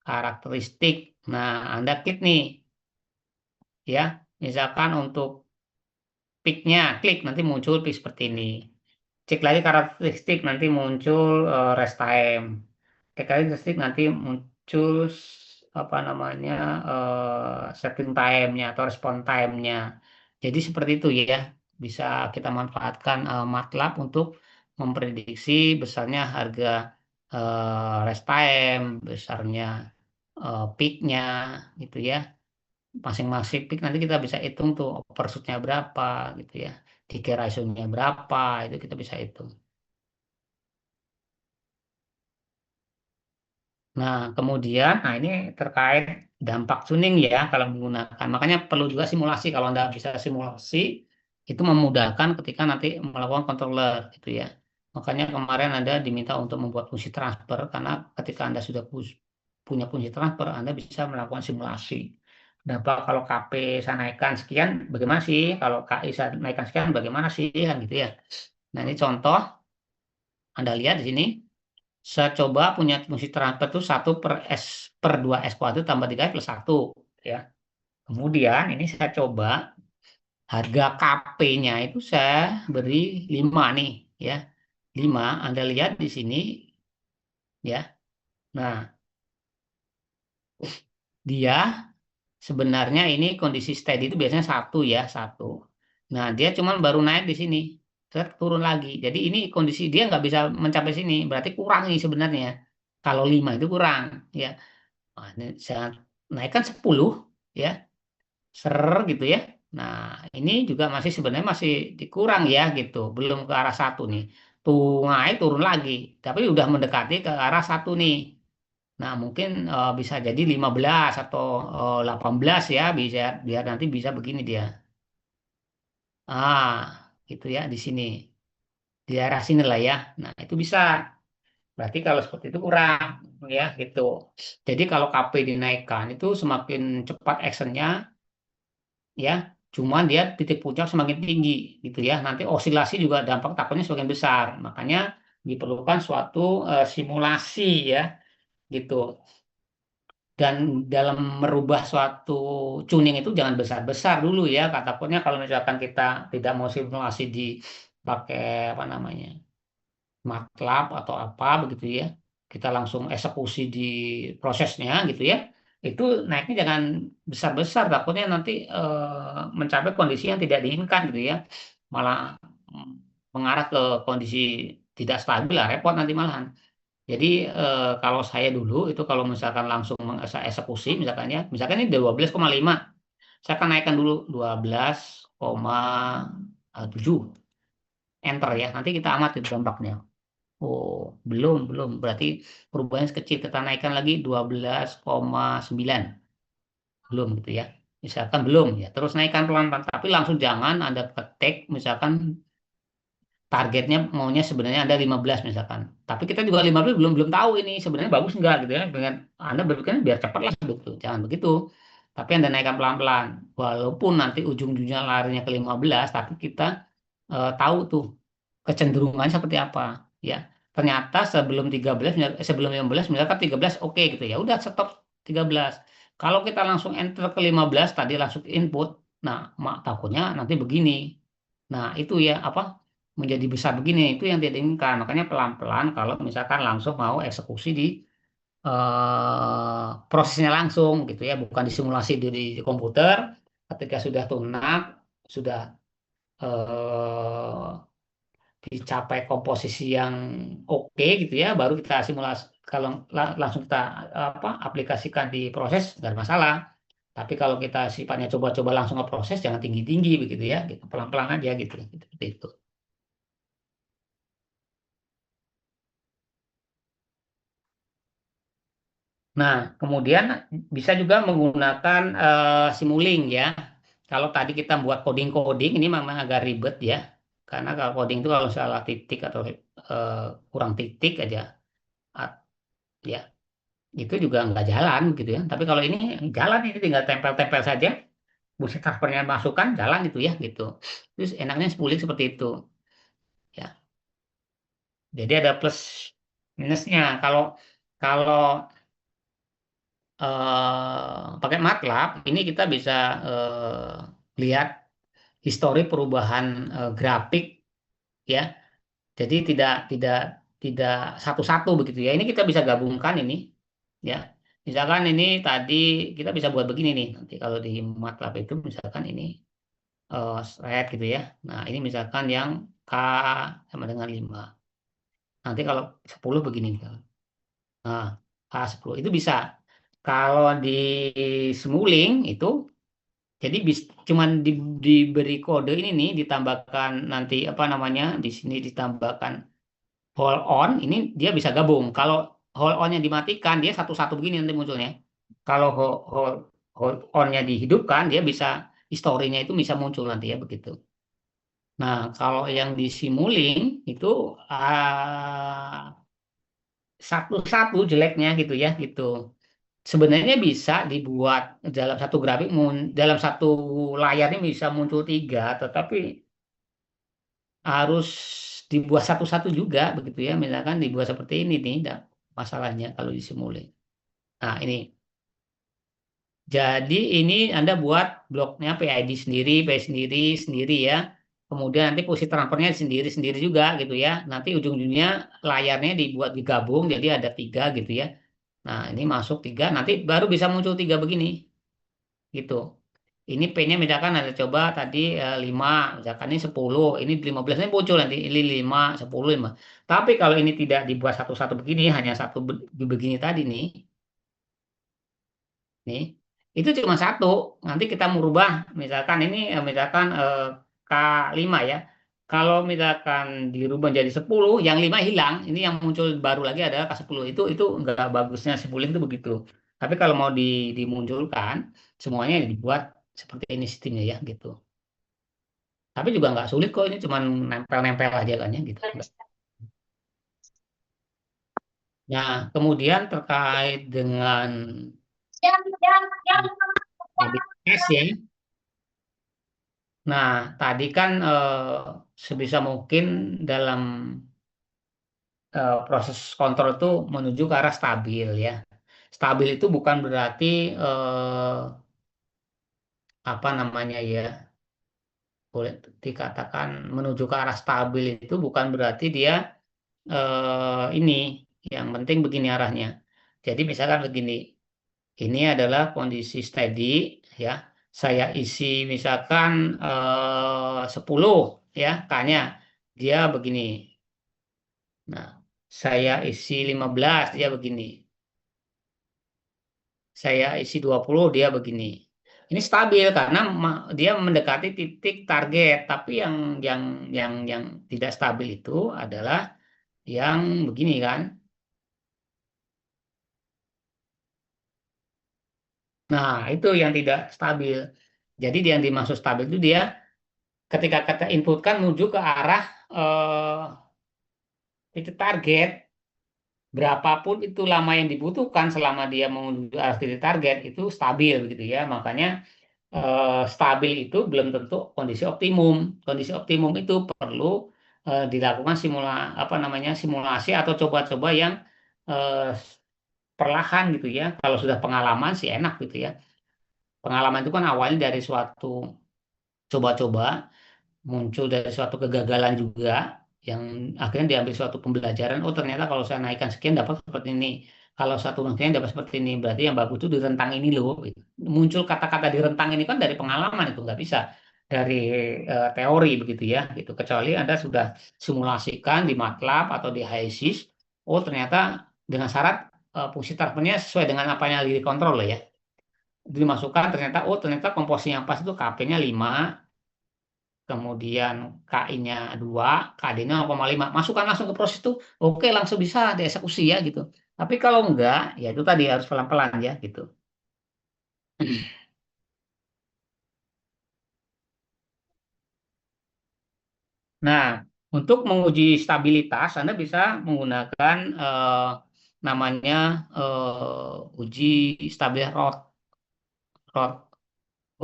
karakteristik. Nah, Anda klik nih ya, misalkan untuk pick-nya, klik nanti muncul pick seperti ini. Cek lagi karakteristik nanti muncul rest time. Cek lagi karakteristik nanti muncul apa namanya setting time-nya atau respon time-nya. Jadi seperti itu ya. Bisa kita manfaatkan MATLAB untuk memprediksi besarnya harga rest time, besarnya peak-nya gitu ya. Masing-masing peak nanti kita bisa hitung tuh overshoot-nya berapa gitu ya. Ticket ratio-nya berapa itu kita bisa hitung. Nah, kemudian, nah ini terkait dampak tuning ya kalau menggunakan. Makanya perlu juga simulasi. Kalau Anda bisa simulasi, itu memudahkan ketika nanti melakukan controller gitu ya. Makanya kemarin Anda diminta untuk membuat fungsi transfer, karena ketika Anda sudah punya fungsi transfer, Anda bisa melakukan simulasi. Dampak kalau KP saya naikkan sekian, bagaimana sih? Kalau KI saya naikkan sekian, bagaimana sih? Kan gitu ya. Nah, ini contoh, Anda lihat di sini. Saya coba punya fungsi transfer itu 1 per 2 S kuadrat tambah 3 plus 1 ya. Kemudian ini saya coba harga KP-nya itu saya beri 5 nih ya. 5 Anda lihat di sini ya. Nah, dia sebenarnya ini kondisi steady itu biasanya satu ya, satu. Nah, dia cuman baru naik di sini. Terus turun lagi. Jadi ini kondisi dia nggak bisa mencapai sini. Berarti kurang nih sebenarnya. Kalau 5 itu kurang ya. Wah, ini saya naikkan 10 ya, ser gitu ya. Nah, ini juga masih sebenarnya masih dikurang ya gitu, belum ke arah satu nih. Tuh naik turun lagi, tapi udah mendekati ke arah satu nih. Nah, mungkin bisa jadi 15 atau 18 ya, bisa biar nanti bisa begini dia. Ah. gitu ya di sini, di daerah sini lah ya. Nah, itu bisa. Berarti kalau seperti itu kurang ya gitu. Jadi kalau KP dinaikkan itu semakin cepat actionnya ya, cuman dia titik puncak semakin tinggi gitu ya. Nanti osilasi juga dampak takutnya semakin besar. Makanya diperlukan suatu simulasi ya gitu. Dan dalam merubah suatu tuning itu jangan besar-besar dulu ya. Takutnya kalau misalkan kita tidak mau simulasi di pakai apa namanya MATLAB atau apa begitu ya, kita langsung eksekusi di prosesnya gitu ya, itu naiknya jangan besar-besar, takutnya nanti mencapai kondisi yang tidak diinginkan gitu ya, malah mm, mengarah ke kondisi tidak stabil lah, repot nanti malahan. Jadi kalau saya dulu itu kalau misalkan langsung mengeksekusi misalkan ya, misalkan ini 12,5, saya akan naikkan dulu 12,7, enter ya, nanti kita amati dampaknya. Oh, belum, belum. Berarti perubahannya kecil. Kita naikkan lagi 12,9. Belum gitu ya. Misalkan belum ya. Terus naikkan pelan-pelan. Tapi langsung jangan Anda ketik misalkan targetnya maunya sebenarnya Anda 15 misalkan. Tapi kita juga 15 belum belum tahu ini sebenarnya bagus enggak gitu ya. Dengan Anda berpikir biar cepat lah gitu. Jangan begitu. Tapi Anda naikkan pelan-pelan. Walaupun nanti ujung-ujungnya larinya ke 15, tapi kita tahu tuh kecenderungannya seperti apa ya. Ternyata sebelum 13 sebelum 15 misalkan 13 oke gitu ya, udah stop 13. Kalau kita langsung enter ke 15 tadi langsung input, nah takutnya nanti begini, nah itu ya apa menjadi besar begini, itu yang tidak diinginkan. Makanya pelan-pelan kalau misalkan langsung mau eksekusi di prosesnya langsung gitu ya, bukan disimulasi di komputer. Ketika sudah tunak, sudah eh, dicapai komposisi yang oke gitu ya, baru kita simulasi. Kalau langsung kita apa aplikasikan di proses nggak ada masalah. Tapi kalau kita sifatnya coba-coba langsung ke proses, jangan tinggi-tinggi begitu ya, gitu. Pelan-pelan aja gitu, gitu, seperti itu. Nah, kemudian bisa juga menggunakan Simulink ya. Kalau tadi kita buat coding-coding, ini memang agak ribet ya. Karena kalau coding itu kalau salah titik atau eh, kurang titik aja, ah, ya itu juga nggak jalan gitu ya. Tapi kalau ini jalan, ini tinggal tempel-tempel saja, busi covernya masukkan jalan gitu ya gitu. Terus enaknya Spulik seperti itu ya. Jadi ada plus minusnya. Kalau kalau pakai MATLAB ini kita bisa lihat histori perubahan grafik ya. Jadi tidak tidak satu-satu begitu ya. Ini kita bisa gabungkan ini ya. Misalkan ini tadi kita bisa buat begini nih. Nanti kalau di MATLAB itu misalkan ini thread gitu ya. Nah, ini misalkan yang K sama dengan 5. Nanti kalau 10 begini. Nah, K10 itu bisa. Kalau di Smuling itu jadi cuman diberi kode ini nih, ditambahkan nanti apa namanya di sini ditambahkan hold on, ini dia bisa gabung. Kalau hold on-nya dimatikan, dia satu-satu begini nanti munculnya. Kalau hold on-nya dihidupkan, dia bisa historinya itu bisa muncul nanti ya begitu. Nah, kalau yang di Simulink itu satu-satu jeleknya gitu ya gitu. Sebenarnya bisa dibuat dalam satu grafik, dalam satu layarnya bisa muncul tiga, tetapi harus dibuat satu-satu juga begitu ya. Misalkan dibuat seperti ini nih, masalahnya kalau disimulasi. Nah ini, jadi ini Anda buat bloknya PID sendiri, PI sendiri, sendiri ya. Kemudian nanti posisi transfernya sendiri-sendiri juga gitu ya. Nanti ujung-ujungnya layarnya dibuat digabung, jadi ada tiga gitu ya. Nah ini masuk tiga, nanti baru bisa muncul tiga begini gitu. Ini P-nya misalkan ada coba tadi 5, misalkan ini 10, ini 15, ini muncul nanti ini 5, 10, 5. Tapi kalau ini tidak dibuat satu-satu begini, hanya satu begini tadi nih, itu cuma satu. Nanti kita merubah, misalkan ini, misalkan K5 ya. Kalau misalkan dirubah jadi 10, yang 5 hilang, ini yang muncul baru lagi adalah K10. Itu nggak bagusnya simpuling itu begitu. Tapi kalau mau dimunculkan, semuanya dibuat seperti ini sistemnya ya gitu. Tapi juga nggak sulit kok, ini cuma nempel-nempel aja kan ya gitu. Nah, kemudian terkait dengan stabilitas ya. Nah, tadi kan sebisa mungkin dalam proses kontrol itu menuju ke arah stabil ya. Stabil itu bukan berarti apa namanya ya, boleh dikatakan menuju ke arah stabil itu bukan berarti dia ini yang penting begini arahnya. Jadi misalkan begini, ini adalah kondisi steady ya. Saya isi misalkan 10 ya, K-nya dia begini. Nah, saya isi 15 dia begini. Saya isi 20 dia begini. Ini stabil karena dia mendekati titik target, tapi yang tidak stabil itu adalah yang begini kan. Nah, itu yang tidak stabil. Jadi yang dimaksud stabil itu dia ketika kita inputkan menuju ke arah eh, titik target, berapapun itu lama yang dibutuhkan selama dia menuju ke arah titik target itu stabil gitu ya. Makanya stabil itu belum tentu kondisi optimum. Kondisi optimum itu perlu dilakukan apa namanya simulasi atau coba-coba yang eh, perlahan gitu ya. Kalau sudah pengalaman sih enak gitu ya. Pengalaman itu kan awalnya dari suatu coba-coba, muncul dari suatu kegagalan juga yang akhirnya diambil suatu pembelajaran. Oh ternyata kalau saya naikkan sekian dapat seperti ini. Kalau satu sekian dapat seperti ini. Berarti yang bagus itu di rentang ini loh, gitu. Muncul kata-kata di rentang ini kan dari pengalaman, itu nggak bisa dari teori begitu ya. Gitu. Kecuali Anda sudah simulasikan di MATLAB atau di HiSys. Oh ternyata dengan syarat fungsi transfernya sesuai dengan apa yang lagi dikontrol loh ya. Dimasukkan ternyata, oh ternyata komposisi yang pas itu KP-nya 5, kemudian KI-nya 2, KD-nya 0,5. Masukkan langsung ke proses itu, oke langsung bisa dieksekusi ya gitu. Tapi kalau enggak, ya itu tadi harus pelan-pelan ya gitu. Nah, untuk menguji stabilitas, Anda bisa menggunakan namanya uji stabilitas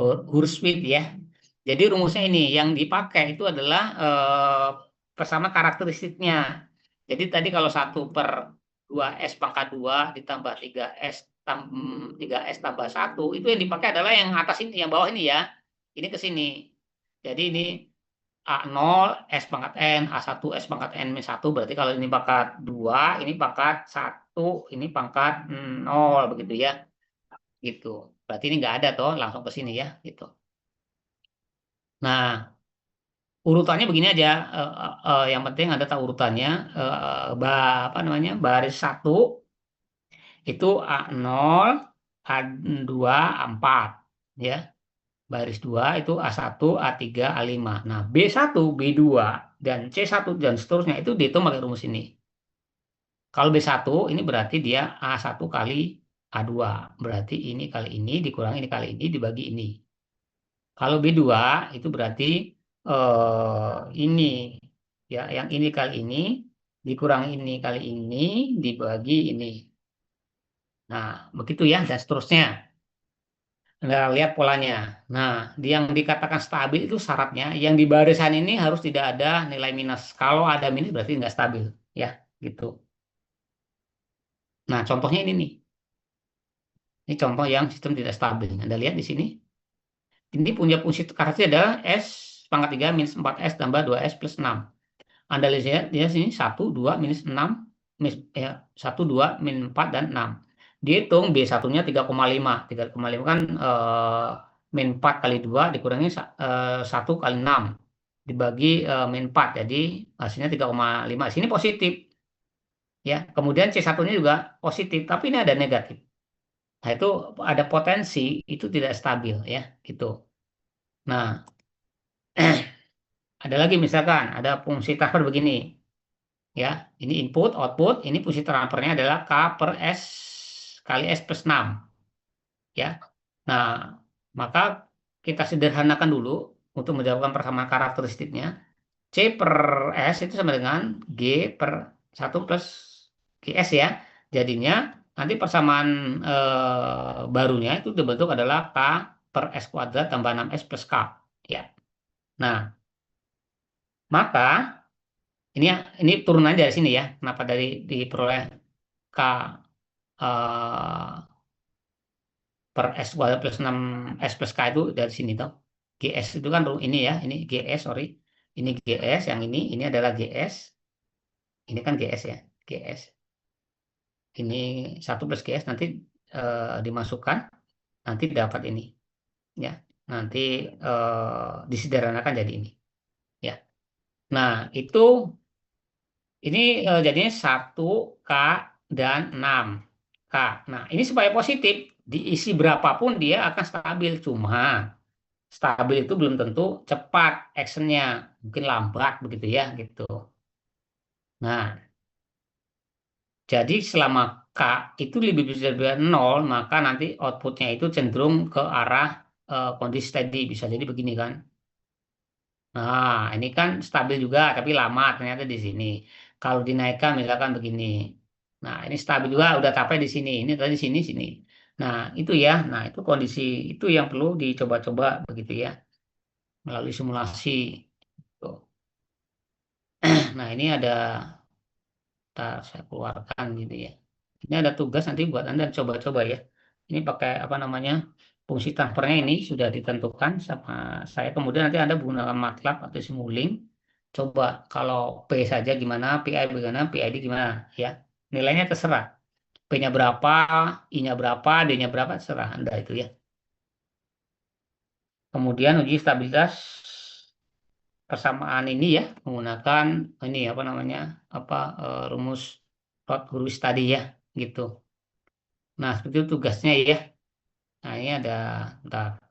Hurwitz ya. Jadi rumusnya ini yang dipakai itu adalah bersama karakteristiknya. Jadi tadi kalau 1/2 S pangkat 2 ditambah 3 tambah 1 itu yang dipakai adalah yang atas ini, yang bawah ini ya. Ini ke sini. Jadi ini A0 S pangkat N, A1 S pangkat N minus 1 berarti kalau ini pangkat 2, ini pangkat 1, ini pangkat 0 begitu ya. Gitu. Berarti ini nggak ada toh, langsung ke sini ya gitu. Nah, urutannya begini aja, yang penting ada tahu urutannya. Apa namanya, baris satu itu A0, A2, A4 ya. Baris 2 itu A1, A3, A5. Nah, B1, B2 dan C1 dan seterusnya itu dihitung pakai rumus ini. Kalau B1 ini berarti dia A1 kali A2, berarti ini kali ini dikurangi ini kali ini dibagi ini. Kalau B2 itu berarti ini ya, yang ini kali ini dikurang ini kali ini dibagi ini. Nah, begitu ya dan seterusnya. Nah, lihat polanya. Nah, yang dikatakan stabil itu syaratnya yang di barisan ini harus tidak ada nilai minus. Kalau ada minus berarti nggak stabil, ya, gitu. Nah, contohnya ini nih. Ini contoh yang sistem tidak stabil. Anda lihat di sini. Ini punya fungsi karakteristik adalah S pangkat 3 minus 4S tambah 2S plus 6. Anda lihat dia sini 1, 2, minus 6, minus, ya, 1, 2, min 4, dan 6. Dihitung B1-nya 3,5. 3,5 kan min 4 kali 2 dikurangi 1 kali 6. Dibagi min 4. Jadi hasilnya 3,5. Sini positif. Ya. Kemudian C1-nya juga positif. Tapi ini ada negatif. Nah itu ada potensi itu tidak stabil ya. Gitu. Nah ada lagi misalkan ada fungsi transfer begini. Ya, ini input, output, ini fungsi transfernya adalah K per S kali S plus 6. Ya. Nah, maka kita sederhanakan dulu untuk menjawabkan persamaan karakteristiknya. C per S itu sama dengan G per 1 plus GS ya. Jadinya nanti persamaan barunya itu dibentuk adalah K per S kuadrat tambah 6S plus K. Ya. Nah, maka ini ini turunan dari sini ya. Kenapa dari diperoleh K eh, per S kuadrat plus 6S plus K itu dari sini toh. GS itu kan ini ya, ini GS, sorry. Ini GS, yang ini adalah GS. Ini kan GS ya, GS. Ini 1 plus GS nanti dimasukkan, nanti dapat ini. Ya, nanti disederhanakan jadi ini. Ya. Nah, itu ini jadinya 1 K dan 6 K. Nah, ini supaya positif, diisi berapapun dia akan stabil. Cuma stabil itu belum tentu cepat actionnya, mungkin lambat begitu ya gitu. Nah, jadi selama K itu lebih besar dari nol, maka nanti outputnya itu cenderung ke arah kondisi steady, bisa jadi begini kan. Nah, ini kan stabil juga tapi lama ternyata di sini. Kalau dinaikkan misalkan begini. Nah, ini stabil juga udah capai di sini. Ini tadi sini sini. Nah, itu ya. Nah, itu kondisi itu yang perlu dicoba-coba begitu ya melalui simulasi. Tuh. Nah, ini ada saya keluarkan gitu ya. Ini ada tugas nanti buat Anda coba-coba ya. Ini pakai apa namanya? Fungsi transfernya ini sudah ditentukan sama saya. Kemudian nanti Anda menggunakan MATLAB atau Simulink. Coba kalau P saja gimana, PI bagaimana, PID gimana ya. Nilainya terserah. P-nya berapa, I-nya berapa, D-nya berapa, terserah Anda itu ya. Kemudian uji stabilitas persamaan ini ya menggunakan ini apa namanya? Apa rumus Rotgruis tadi ya gitu. Nah, seperti itu tugasnya ya. Nah, ini ada, bentar.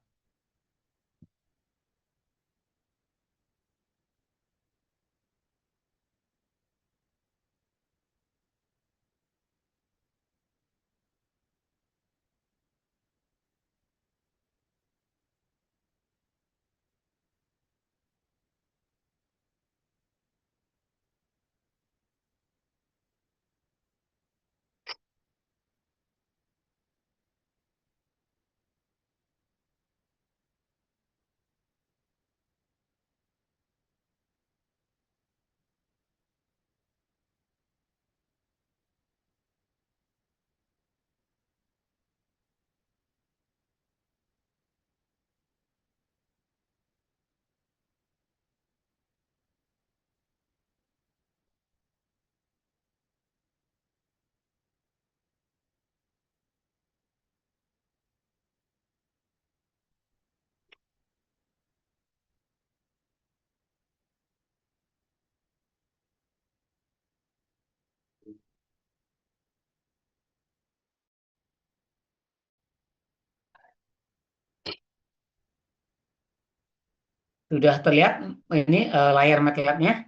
Sudah terlihat ini layar MATLAB-nya?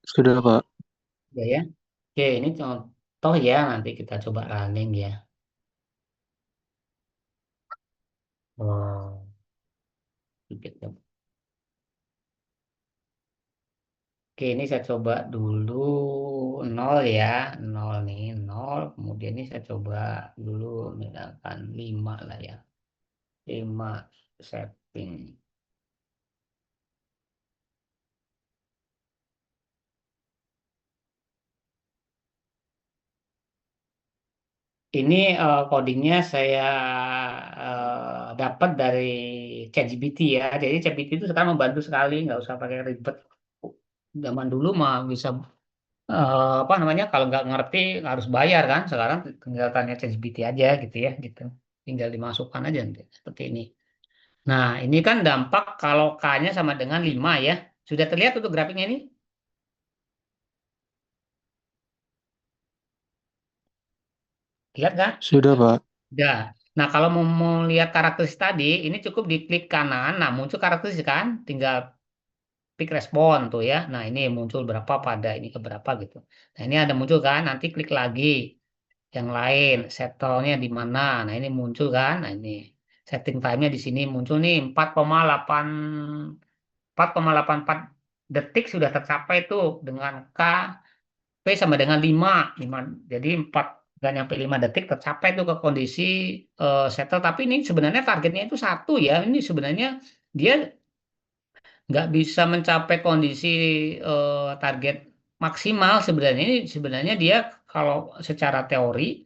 Sudah, Pak. Ya, ya. Oke, ini contoh ya, nanti kita coba running ya. Oh, sedikit ya. Oke, ini saya coba dulu nol ya, nol nih, nol. Kemudian ini saya coba dulu misalkan 5 lah ya, 5 setting. Ini codingnya saya dapat dari ChatGPT ya. Jadi ChatGPT itu sekarang membantu sekali, nggak usah pakai ribet. Zaman dulu mah bisa apa namanya kalau nggak ngerti harus bayar kan. Sekarang tinggal tanya ChatGPT aja gitu ya, gitu. Tinggal dimasukkan aja nanti, seperti ini. Nah, ini kan dampak kalau K-nya sama dengan 5 ya. Sudah terlihat untuk grafiknya ini? Lihat nggak? Sudah, Pak. Ya. Nah, kalau mau lihat karakteristik tadi, ini cukup diklik kanan. Nah, muncul karakteristik kan? Tinggal peak respon tuh ya. Nah, ini muncul berapa pada ini ke berapa gitu. Nah, ini ada muncul kan? Nanti klik lagi yang lain, settlenya di mana. Nah, ini muncul kan? Nah, ini. Setting time-nya di sini muncul nih 4,84 detik sudah tercapai tuh dengan P sama dengan 5. 5. Jadi 4 nggak nyampe 5 detik tercapai tuh ke kondisi settle. Tapi ini sebenarnya targetnya itu satu ya. Ini sebenarnya dia nggak bisa mencapai kondisi target maksimal sebenarnya. Ini sebenarnya dia kalau secara teori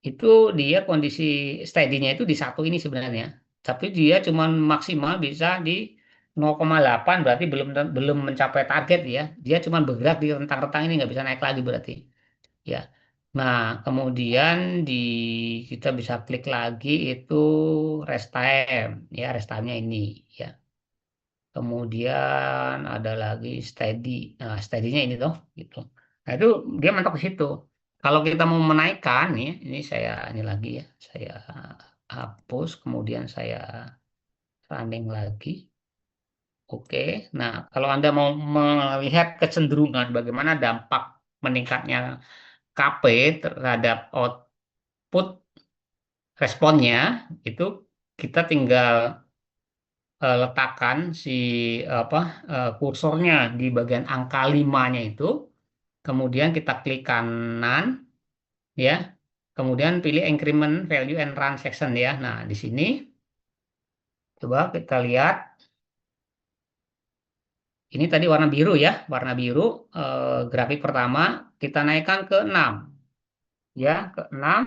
itu dia kondisi steady-nya itu di satu ini sebenarnya. Tapi dia cuma maksimal bisa di 0,8 berarti belum belum mencapai target ya. Dia cuma bergerak di rentang-rentang ini nggak bisa naik lagi berarti ya. Nah, kemudian di kita bisa klik lagi itu rest time ya, rest time-nya ini ya. Kemudian ada lagi steady. Nah, steady-nya ini tuh gitu. Nah, itu dia mentok ke situ. Kalau kita mau menaikkan nih, ini saya ini lagi ya. Saya hapus, kemudian saya running lagi. Oke. Nah, kalau Anda mau melihat kecenderungan bagaimana dampak meningkatnya KP terhadap output responnya, itu kita tinggal letakkan si apa kursornya di bagian angka 5-nya itu, kemudian kita klik kanan ya, kemudian pilih increment value and run section ya. Nah, di sini coba kita lihat ini tadi warna biru ya, warna biru grafik pertama kita naikkan ke 6 ya, ke 6. Nah,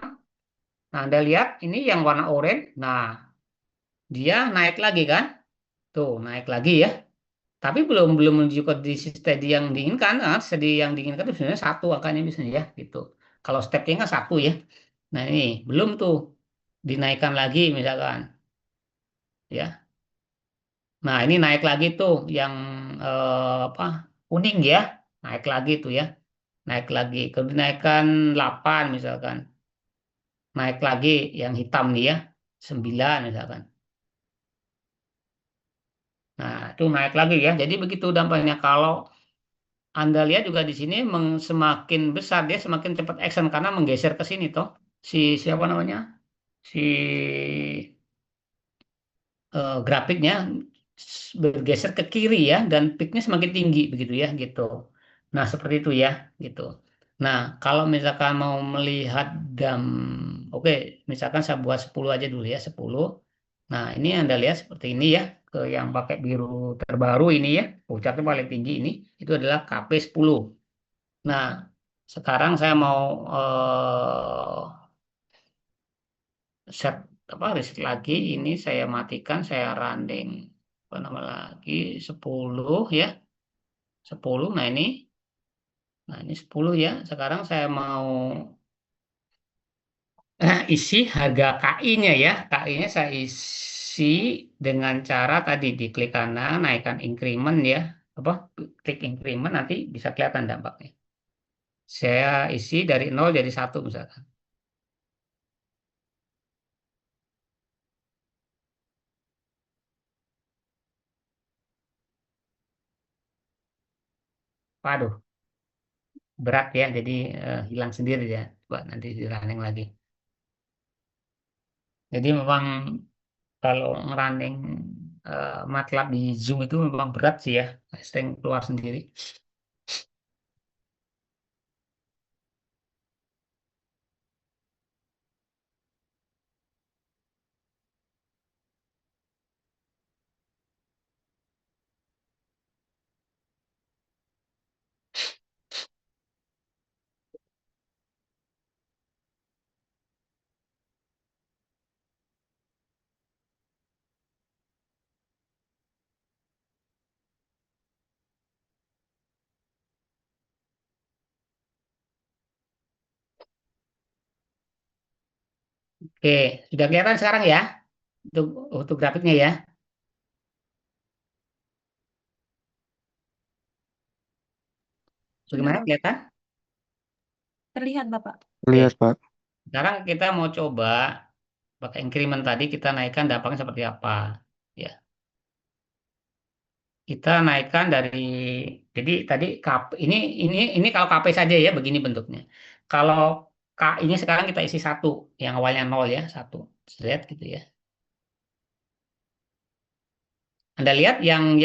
Anda lihat ini yang warna oranye. Nah, dia naik lagi kan? Tuh, naik lagi ya. Tapi belum belum menuju ke di steady yang diinginkan. Nah, steady yang diinginkan itu sebenarnya satu angkanya biasanya ya gitu. Kalau stepnya kan satu ya. Nah ini belum tuh dinaikkan lagi misalkan ya. Nah ini naik lagi tuh yang apa kuning ya. Naik lagi tuh ya. Naik lagi. Kalau dinaikkan 8 misalkan. Naik lagi yang hitam nih ya. 9 misalkan. Nah itu naik lagi ya. Jadi begitu dampaknya. Kalau Anda lihat juga di sini semakin besar dia semakin cepat action karena menggeser ke sini toh si siapa namanya si grafiknya bergeser ke kiri ya dan peaknya semakin tinggi begitu ya gitu. Nah seperti itu ya gitu. Nah kalau misalkan mau melihat dam, oke misalkan saya buat 10 aja dulu ya 10. Nah ini Anda lihat seperti ini ya ke yang pakai biru terbaru ini ya puncaknya paling tinggi ini itu adalah KP10. Nah, sekarang saya mau set apa reset lagi. Ini saya matikan, saya running apa nama lagi 10 ya. 10. Nah ini 10 ya. Sekarang saya mau isi harga KI-nya ya. KI-nya saya isi dengan cara tadi diklik kanan, naikkan increment ya. Apa? Klik increment nanti bisa kelihatan dampaknya. Saya isi dari 0 jadi 1 misalkan. Waduh, berat ya jadi hilang sendiri ya coba nanti di running lagi jadi memang kalau running MATLAB di Zoom itu memang berat sih ya sering keluar sendiri. Oke, sudah kelihatan sekarang ya untuk grafiknya ya. Sudah, Bagaimana Bapak. kelihatan? Terlihat, Bapak. Oke, Lihat, Pak. sekarang kita mau coba pakai increment tadi kita naikkan dampaknya seperti apa ya. Kita naikkan dari jadi tadi KP, ini kalau KP saja ya begini bentuknya. Kalau KI-nya sekarang kita isi satu yang awalnya nol ya satu. Lihat gitu ya. Anda lihat yang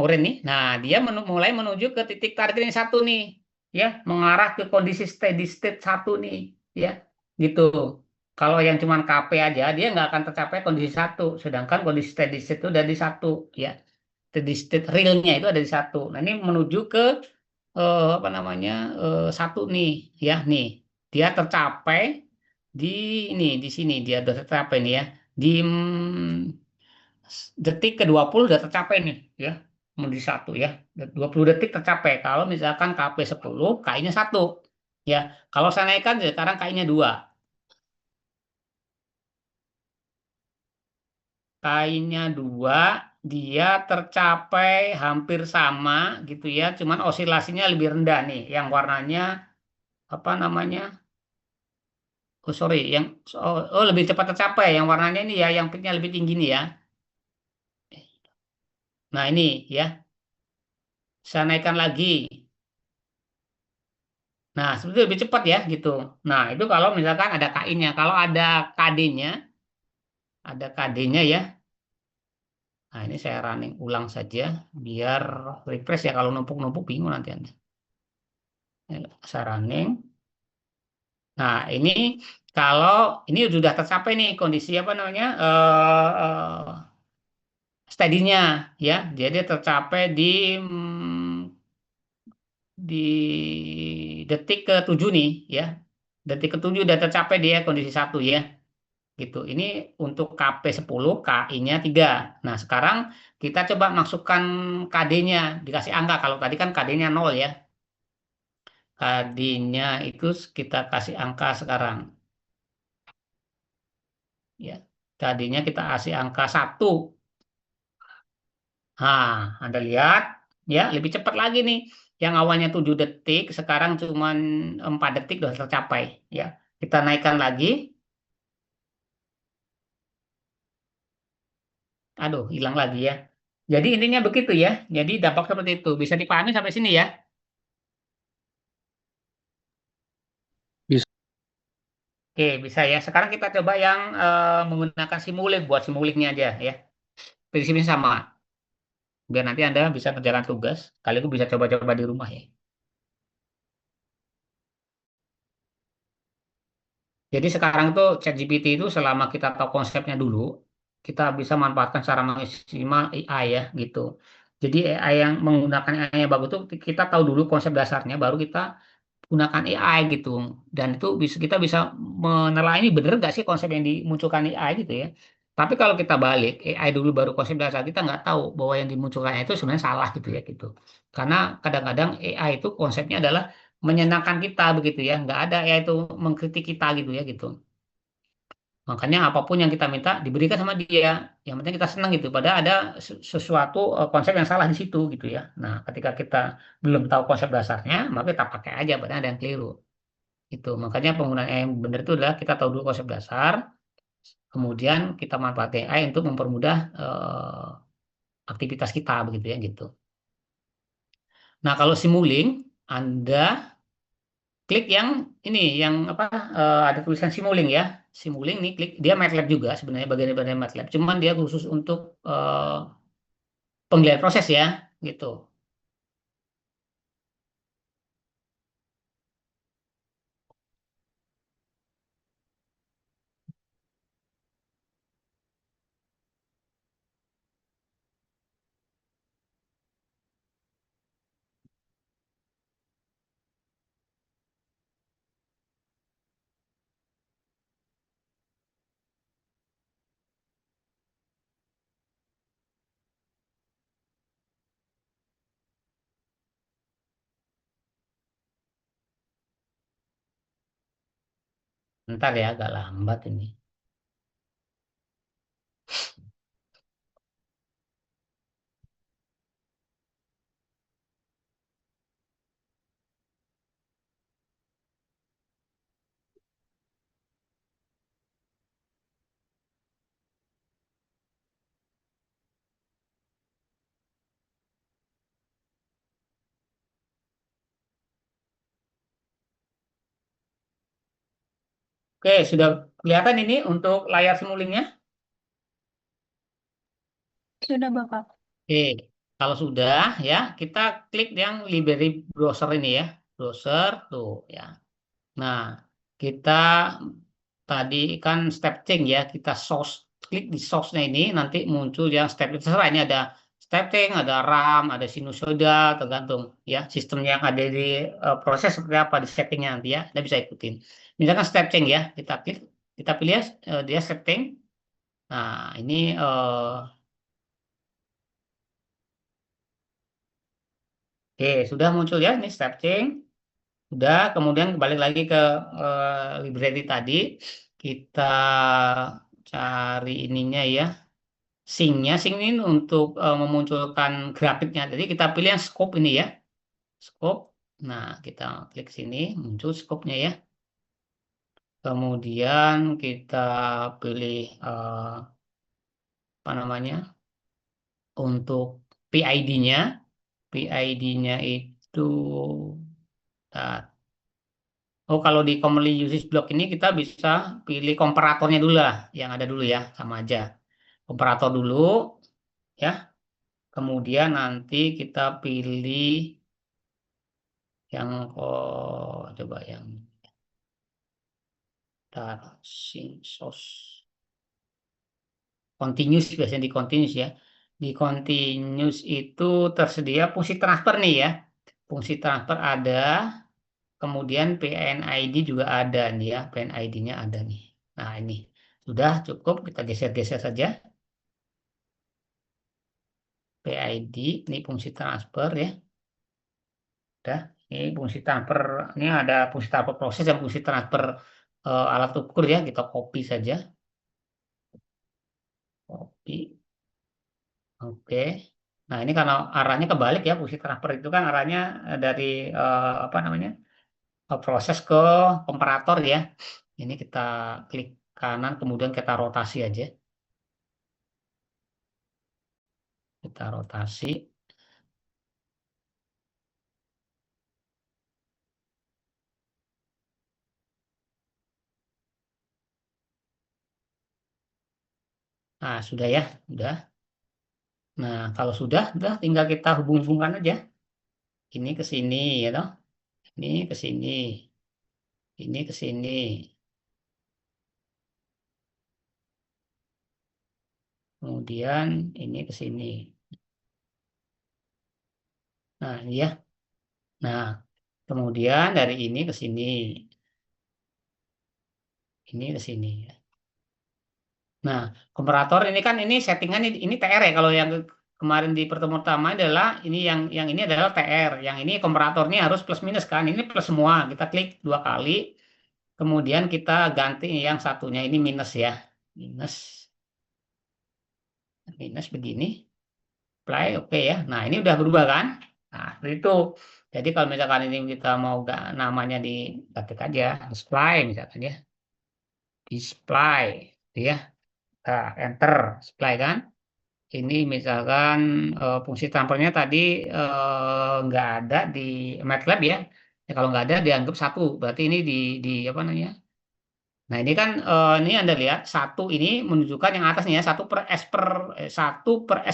oranye nih. Nah, dia mulai menuju ke titik target ini satu nih, ya, mengarah ke kondisi steady state satu nih, ya, gitu. Kalau yang cuman KP aja, dia nggak akan tercapai kondisi satu, sedangkan kondisi steady state itu ada di satu, ya. Steady state realnya itu ada di satu. Nah, ini menuju ke apa namanya satu nih, ya, nih, dia tercapai di ini, di sini dia udah tercapai nih, ya, di detik ke 20 udah tercapai nih, ya, di satu, ya, 20 detik tercapai kalau misalkan KP 10 KI-nya satu, ya. Kalau saya naikkan sekarang KI-nya 2, KI-nya 2, dia tercapai hampir sama gitu, ya, cuman osilasinya lebih rendah nih yang warnanya apa namanya, oh sorry, yang lebih cepat tercapai yang warnanya ini, ya, yang peaknya lebih tinggi nih, ya. Nah, ini, ya, saya naikkan lagi. Nah, seperti itu lebih cepat, ya, gitu. Nah, itu kalau misalkan ada KI-nya. Kalau KD-nya, ada KD-nya, ya. Nah, ini saya running ulang saja biar refresh, ya. Kalau numpuk-numpuk bingung nanti Anda. Ya, saya running. Nah, ini kalau ini sudah tercapai nih kondisi apa namanya? Steady-nya, ya. Jadi tercapai di detik ke-7 nih, ya. Detik ke-7 udah tercapai dia kondisi satu, ya. Gitu. Ini untuk KP10, KI-nya 3. Nah, sekarang kita coba masukkan KD-nya, dikasih angka. Kalau tadi kan KD-nya 0, ya. KD-nya itu kita kasih angka sekarang. Ya. KD-nya kita kasih angka 1. Nah, Anda lihat, ya, lebih cepat lagi nih. Yang awalnya 7 detik, sekarang cuma 4 detik sudah tercapai. Ya. Kita naikkan lagi. Aduh, hilang lagi, ya. Jadi intinya begitu, ya. Jadi dampak seperti itu. Bisa dipahami sampai sini, ya. Bisa. Oke, bisa, ya. Sekarang kita coba yang menggunakan Simulink, buat Simulinknya aja, ya. Prinsipnya sama. Biar nanti Anda bisa kerjakan tugas. Kali itu bisa coba-coba di rumah, ya. Jadi sekarang tuh ChatGPT itu selama kita tahu konsepnya dulu, kita bisa manfaatkan secara maksimal AI, ya, gitu. Jadi AI yang menggunakan AI yang bagus tuh kita tahu dulu konsep dasarnya, baru kita gunakan AI gitu, dan itu bisa kita bisa menelaah ini bener nggak sih konsep yang dimunculkan AI gitu, ya. Tapi kalau kita balik AI dulu baru konsep dasar, kita nggak tahu bahwa yang dimunculkan itu sebenarnya salah gitu, ya, gitu. Karena kadang-kadang AI itu konsepnya adalah menyenangkan kita begitu, ya, nggak ada AI itu mengkritik kita gitu, ya, gitu. Makanya apapun yang kita minta diberikan sama dia, yang penting kita senang gitu. Padahal ada sesuatu konsep yang salah di situ gitu, ya. Nah, ketika kita belum tahu konsep dasarnya, maka kita pakai aja, padahal ada yang keliru. Itu makanya penggunaan AI yang benar itu adalah kita tahu dulu konsep dasar, kemudian kita manfaatkan AI untuk mempermudah aktivitas kita begitu, ya, gitu. Nah, kalau Simulink, Anda klik yang ini, yang apa, ada tulisan Simulink, ya. Simulink nih, klik dia MATLAB juga sebenarnya, bagian-bagian MATLAB. Cuman dia khusus untuk penilaian proses, ya, gitu. Ntar, ya, agak lambat ini. Oke, sudah kelihatan ini untuk layar Simulinknya. Sudah, Bapak. Oke, kalau sudah ya kita klik yang library browser ini ya, browser tuh ya. Nah, kita tadi kan step change ya, kita source klik di source-nya ini nanti muncul yang step terserah ini ada step change, ada RAM, ada sinusoida, tergantung ya sistem yang ada di proses seperti apa di settingnya nanti ya, Anda bisa ikutin. Misalkan step change ya, kita klik, kita pilih ya, dia step change. Nah, ini oke, sudah muncul ya ini step change. Udah, kemudian balik lagi ke library tadi. Kita cari ininya ya. Sync-nya, sync ini untuk memunculkan grafiknya. Jadi kita pilih yang scope ini ya. Scope. Nah, kita klik sini, muncul scope-nya ya. Kemudian kita pilih apa namanya? Untuk PID-nya. PID-nya itu oh, kalau di commonly usage block ini kita bisa pilih komparatornya dulu lah, yang ada dulu ya, sama aja. Komparator dulu, ya. Kemudian nanti kita pilih yang coba yang source continuous biasanya di continuous ya. Di continuous itu tersedia fungsi transfer nih ya. Fungsi transfer ada, kemudian PNID juga ada nih ya, PNID-nya ada nih. Nah, ini sudah cukup, kita geser-geser saja. PID, ini fungsi transfer ya. Udah, ini fungsi transfer, ini ada fungsi transfer proses dan fungsi transfer alat ukur ya, kita copy saja. Copy, oke. Nah, ini karena arahnya kebalik ya, fungsi transfer itu kan arahnya dari apa namanya, proses ke komparator ya. Ini kita klik kanan, kemudian kita rotasi aja. Kita rotasi. Nah, sudah ya, sudah. Nah, kalau sudah tinggal kita hubung-hubungkan aja. Ini ke sini ya toh. Ini ke sini. Ini ke sini. Kemudian ini ke sini. Nah, ini ya. Nah, kemudian dari ini ke sini. Ini ke sini ya. Nah, komparator ini kan ini settingan ini TR ya. Kalau yang kemarin di pertemuan pertama adalah ini yang ini adalah TR. Yang ini komparatornya harus plus minus kan. Ini plus semua. Kita klik dua kali. Kemudian kita ganti yang satunya ini minus ya. Minus. Minus begini. Play, oke ya. Nah, ini udah berubah kan? Nah, seperti itu. Jadi kalau misalkan ini kita mau gak namanya diketik aja, display misalkan ya. Display, ya. Nah, enter, display kan? Ini misalkan fungsi transfernya tadi nggak ada di MATLAB ya. Ya, kalau nggak ada dianggap satu, berarti ini di apa namanya? Nah, ini kan ini Anda lihat satu ini menunjukkan yang atasnya ya, satu per S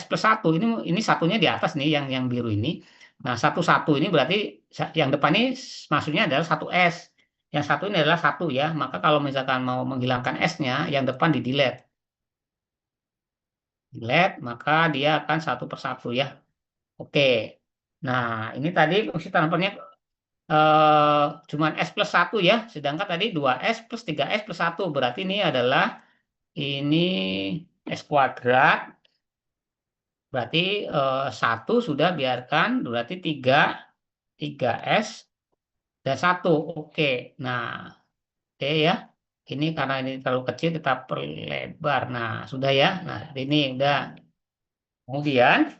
plus satu ini satunya di atas nih yang biru ini. Nah, satu satu ini berarti yang depan ini maksudnya adalah satu S. Yang satu ini adalah satu ya. Maka kalau misalkan mau menghilangkan S-nya, yang depan di delete. Delete, maka dia akan satu per satu ya. Oke. Nah, ini tadi fungsi transfernya cuman S plus satu ya. Sedangkan tadi 2S plus 3S plus satu. Berarti ini adalah ini S kuadrat, berarti satu sudah biarkan, berarti tiga S dan satu. Oke, nah oke ya, ini karena ini terlalu kecil kita perlebar. Nah sudah ya, nah ini udah. Kemudian,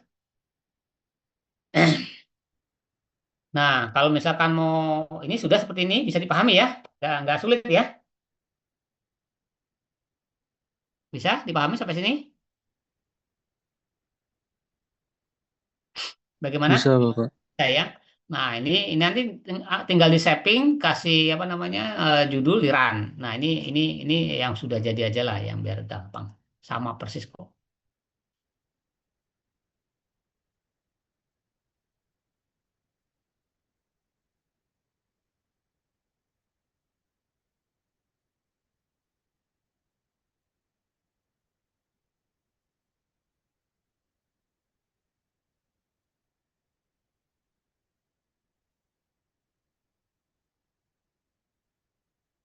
nah kalau misalkan mau ini sudah seperti ini bisa dipahami ya, nggak sulit ya, bisa dipahami sampai sini. Bisa, Bagaimana? Bapak. Ya. Nah, ini nanti tinggal di setting kasih apa namanya judul di run. Nah, ini yang sudah jadi aja lah yang biar gampang. Sama persis kok.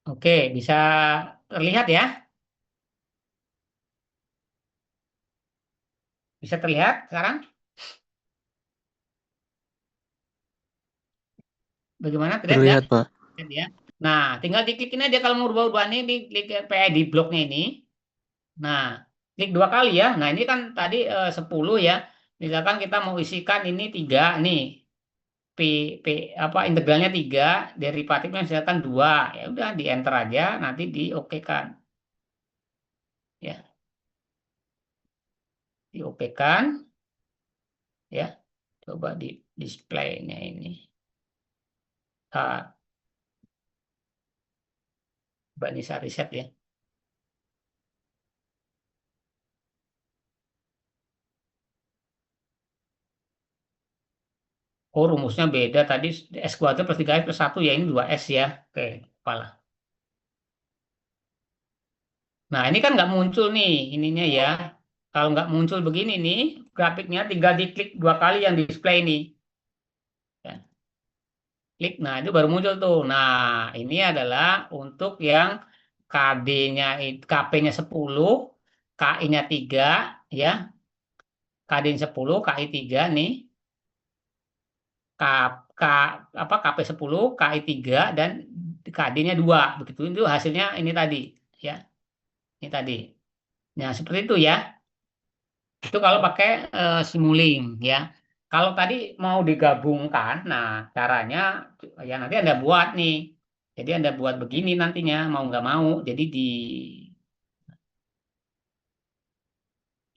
Oke, bisa terlihat ya? Bisa terlihat sekarang? Bagaimana? Terlihat ya? Terlihat, Pak. Terlihat ya. Nah, tinggal diklikin aja kalau mau rubah-rubah ini, di klik PID bloknya ini. Nah, klik dua kali ya. Nah, ini kan tadi 10 ya. Misalkan kita mau isikan ini 3 nih. P, P apa integralnya 3, derivatifnya misalkan 2. Ya udah di enter aja, nanti di oke kan. Ya, di oke kan ya. Coba di displaynya ini. Ah, coba ini saya riset ya. Oh, rumusnya beda tadi S kuadrat plus 3S plus 1 ya, ini 2S ya. Oke, kepala. Nah, ini kan nggak muncul nih ininya ya. Kalau nggak muncul begini nih, grafiknya tinggal diklik dua kali yang display nih. Ya, klik, nah itu baru muncul tuh. Nah, ini adalah untuk yang KD-nya, KP-nya 10, KI-nya 3, ya. KD-nya 10, KI 3 nih. K, K, apa, KP 10, KI 3, dan KD-nya 2. Begitu itu hasilnya ini tadi. Ya, ini tadi. Nah, seperti itu ya. Itu kalau pakai Simulink ya. Kalau tadi mau digabungkan, nah caranya ya nanti Anda buat nih. Jadi Anda buat begini nantinya mau nggak mau. Jadi di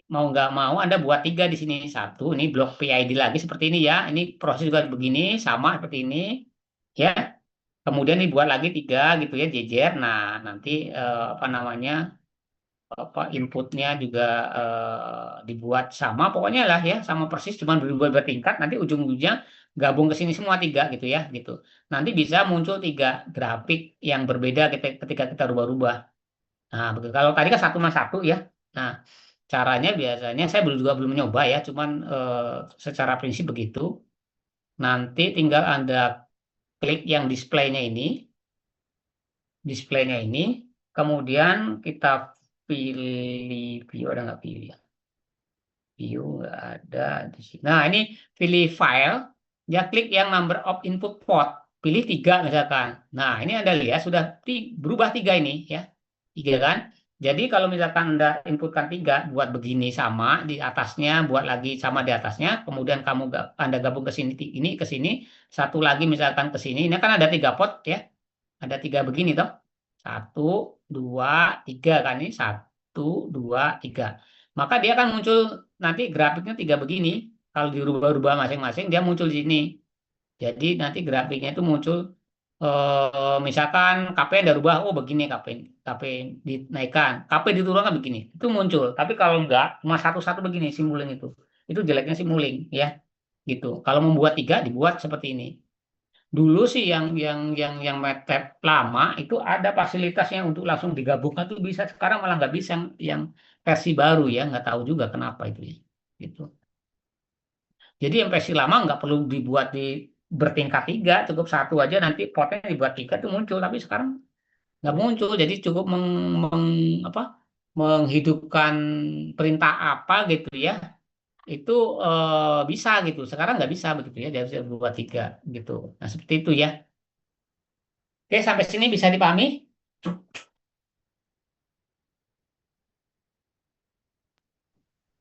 mau nggak mau Anda buat 3 di sini. Satu, ini blok PID lagi seperti ini ya. Ini proses juga begini sama seperti ini ya. Kemudian dibuat lagi 3 gitu ya jejer. Nah nanti apa namanya, apa inputnya juga dibuat sama pokoknya lah ya, sama persis cuman berubah bertingkat, nanti ujung-ujungnya gabung ke sini semua 3 gitu ya gitu, nanti bisa muncul 3 grafik yang berbeda ketika kita rubah-rubah. Nah begitu. Kalau tadi kan 1 mas 1 ya. Nah caranya biasanya saya belum mencoba ya, cuman secara prinsip begitu. Nanti tinggal Anda klik yang displaynya ini, kemudian kita pilih view, ada nggak pilih ya? View nggak ada di sini. Nah ini pilih file, ya klik yang number of input port, pilih 3 misalkan. Nah ini Anda lihat sudah berubah 3 ini ya, 3 kan. Jadi kalau misalkan Anda inputkan 3, buat begini sama di atasnya, buat lagi sama di atasnya, kemudian Anda gabung ke sini, ini ke sini, satu lagi misalkan ke sini, ini kan ada 3 port ya, ada 3 begini toh. Satu, dua, tiga kan, ini satu, dua, tiga. Maka dia akan muncul nanti grafiknya 3 begini. Kalau dirubah-rubah masing-masing, dia muncul di sini. Jadi nanti grafiknya itu muncul, misalkan KP ada rubah, oh begini KP dinaikkan, KP diturunkan begini, itu muncul. Tapi kalau enggak, cuma satu-satu begini simulink itu jeleknya simulink ya, gitu. Kalau membuat 3, dibuat seperti ini. Dulu sih yang MATLAB lama itu ada fasilitasnya untuk langsung digabungkan tuh bisa. Sekarang malah nggak bisa yang versi baru ya, nggak tahu juga kenapa itu ya. Gitu. Jadi yang versi lama nggak perlu dibuat di bertingkat 3, cukup satu aja nanti potnya dibuat 3 tuh muncul. Tapi sekarang nggak muncul, jadi cukup apa, menghidupkan perintah apa gitu ya. Itu bisa gitu. Sekarang nggak bisa begitu ya, dia bisa buat 3 gitu. Nah seperti itu ya. Oke, sampai sini bisa dipahami?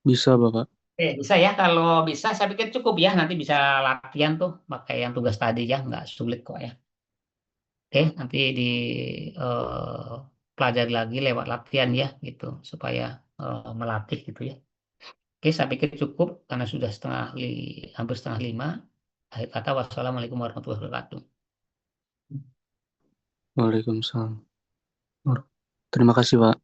Bisa, Bapak. Bisa ya, kalau bisa saya pikir cukup ya, nanti bisa latihan tuh pakai yang tugas tadi ya, nggak sulit kok ya. Oke, nanti di pelajari lagi lewat latihan ya, gitu, supaya melatih gitu ya. Oke, saya pikir cukup karena sudah hampir setengah 5. Akhir kata, wassalamualaikum warahmatullahi wabarakatuh. Waalaikumsalam. Terima kasih, Pak.